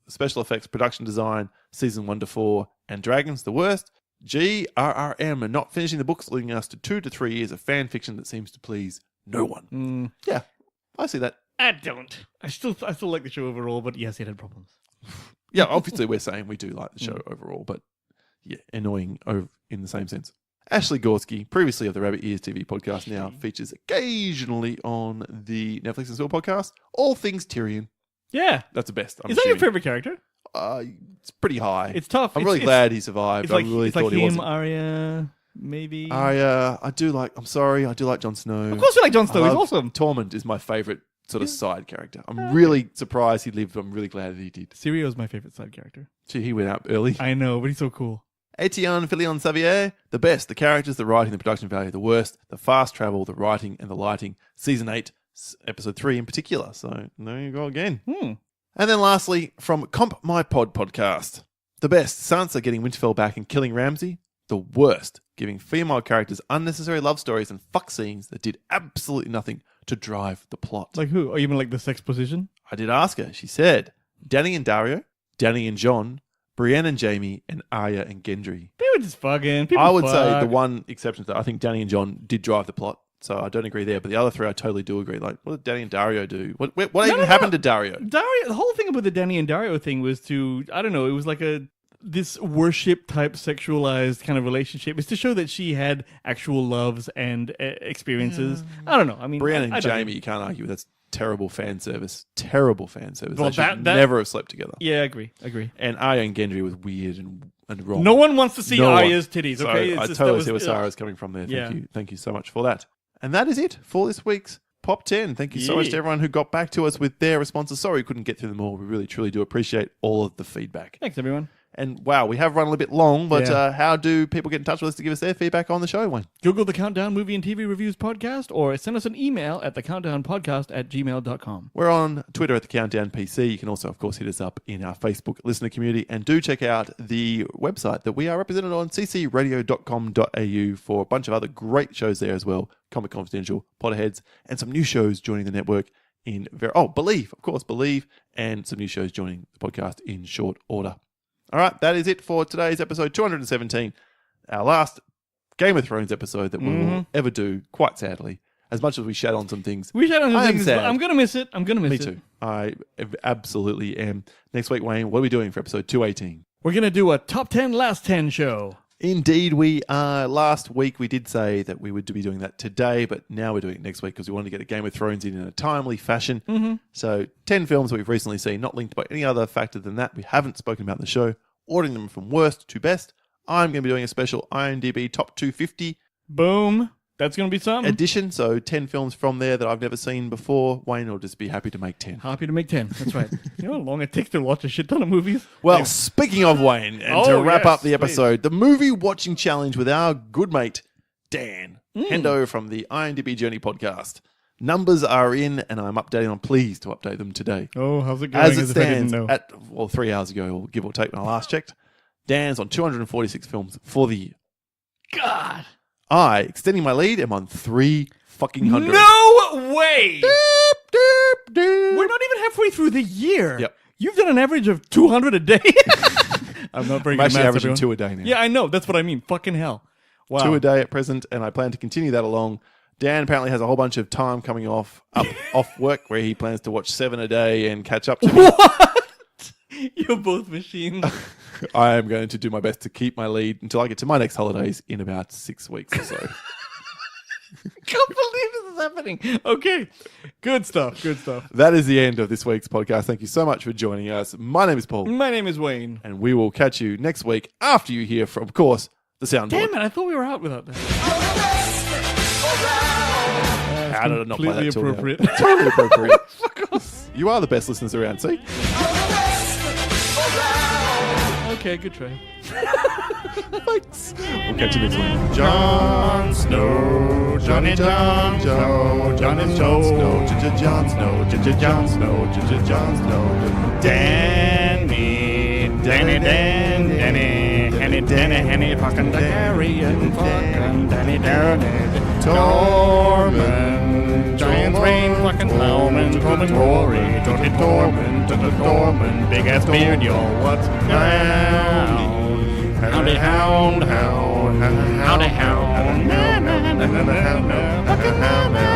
special effects, production design, season 1 to 4, and Dragons. The worst, GRRM, and not finishing the books, leading us to 2 to 3 years of fan fiction that seems to please no one. Yeah, I see that. I don't. I still like the show overall, but yes, it had problems. Yeah, obviously we're saying we do like the show overall, but yeah, annoying in the same sense. Ashley Gorski, previously of the Rabbit Ears TV podcast, now features occasionally on the Netflix and Spill podcast. All things Tyrion. Yeah. That's the best. Is that your favorite character? It's pretty high. It's tough. I'm really glad he survived. I really thought he wasn't. Arya, maybe. I do like Jon Snow. Of course you like Jon Snow. He's awesome. Tormund is my favorite sort of side character. I'm really surprised he lived. I'm really glad that he did. Sirio's my favorite side character. Gee, he went out early. I know, but he's so cool. Etienne Filion Xavier, the best, the characters, the writing, the production value, the worst, the fast travel, the writing, and the lighting. Season 8, episode 3 in particular. So there you go again. And then lastly, from Comp My Pod podcast, the best, Sansa getting Winterfell back and killing Ramsay. The worst, giving female characters unnecessary love stories and fuck scenes that did absolutely nothing to drive the plot. Like who? Oh, you mean like the sex position? I did ask her. She said, Dany and Dario, Dany and Jon, Brienne and Jaime, and Arya and Gendry. They were just fucking. I would say the one exception to that, I think Dany and Jon did drive the plot, so I don't agree there. But the other 3, I totally do agree. Like, what did Dany and Dario do? What happened to Dario? The whole thing about the Dany and Dario thing was to, I don't know, it was like this worship type sexualized kind of relationship. It's to show that she had actual loves and experiences. I don't know. I mean, Brienne and Jaime, you can't argue with. That's terrible fan service. Terrible fan service. Well, they should never have slept together. Yeah, I agree. And Arya and Gendry was weird and wrong. No one wants to see Arya's titties, okay? So I totally see where Sarah's coming from there. Thank you so much for that. And that is it for this week's Pop 10. Thank you so much to everyone who got back to us with their responses. Sorry we couldn't get through them all. We really, truly do appreciate all of the feedback. Thanks, everyone. And wow, we have run a little bit long, but how do people get in touch with us to give us their feedback on the show, Wayne? Google the Countdown Movie and TV Reviews Podcast or send us an email at thecountdownpodcast@gmail.com. We're on Twitter at the Countdown PC. You can also, of course, hit us up in our Facebook listener community. And do check out the website that we are represented on, ccradio.com.au, for a bunch of other great shows there as well. Comic Confidential, Potterheads, and some new shows joining the network in Believe, of course, Believe, and some new shows joining the podcast in short order. All right, that is it for today's episode 217, our last Game of Thrones episode that we will ever do, quite sadly. As much as we shat on some things. We shat on some things, sad. but I'm going to miss it. Me too. I absolutely am. Next week, Wayne, what are we doing for episode 218? We're going to do a top 10, last 10 show. Indeed, we are. Last week, we did say that we would be doing that today, but now we're doing it next week because we wanted to get a Game of Thrones in a timely fashion. So 10 films that we've recently seen, not linked by any other factor than that. We haven't spoken about in the show, ordering them from worst to best. I'm going to be doing a special IMDb Top 250 Boom. That's going to be something. edition. So 10 films from there that I've never seen before. Wayne will just be happy to make 10. Happy to make 10. That's right. You know how long it takes to watch a shit ton of movies? Well, speaking of Wayne, and to wrap up the episode, the movie watching challenge with our good mate, Dan Hendo from the IMDb Journey podcast. Numbers are in, and I'm updating. I'm pleased to update them today. Oh, how's it going? As it stands, at 3 hours ago, give or take when I last checked, Dan's on 246 films for the year. God. I, extending my lead, am on 300. No way! We're We're not even halfway through the year. Yep. You've done an average of 200 a day. I'm not very I'm good actually at maths, averaging everyone. 2 a day now. Yeah, I know. That's what I mean. Fucking hell. Wow. 2 a day at present, and I plan to continue that along. Dan apparently has a whole bunch of time coming off work where he plans to watch 7 a day and catch up to me. What? You're both machines. I am going to do my best to keep my lead until I get to my next holidays in about 6 weeks or so. Can't believe this is happening. Okay. Good stuff. Good stuff. That is the end of this week's podcast. Thank you so much for joining us. My name is Paul. My name is Wayne. And we will catch you next week after you hear from, of course, the soundboard. Damn it. I thought we were out without that. How did I not play that till now? Appropriate. Totally appropriate. You are the best listeners around, see? Okay, good try. Thanks. We'll catch you next week. Jon Snow, Johnny Jon Snow, Johnny Jon Snow, Jon Snow, Jon Snow, Jon Snow, Danny, Henny, fucking Targaryen, fucking Danny, Tormund, Giant Rain, fucking Plowman, Tormund, Tormund, big ass beard, yo, what's down? Howdy hound, howdy hound, fucking hound.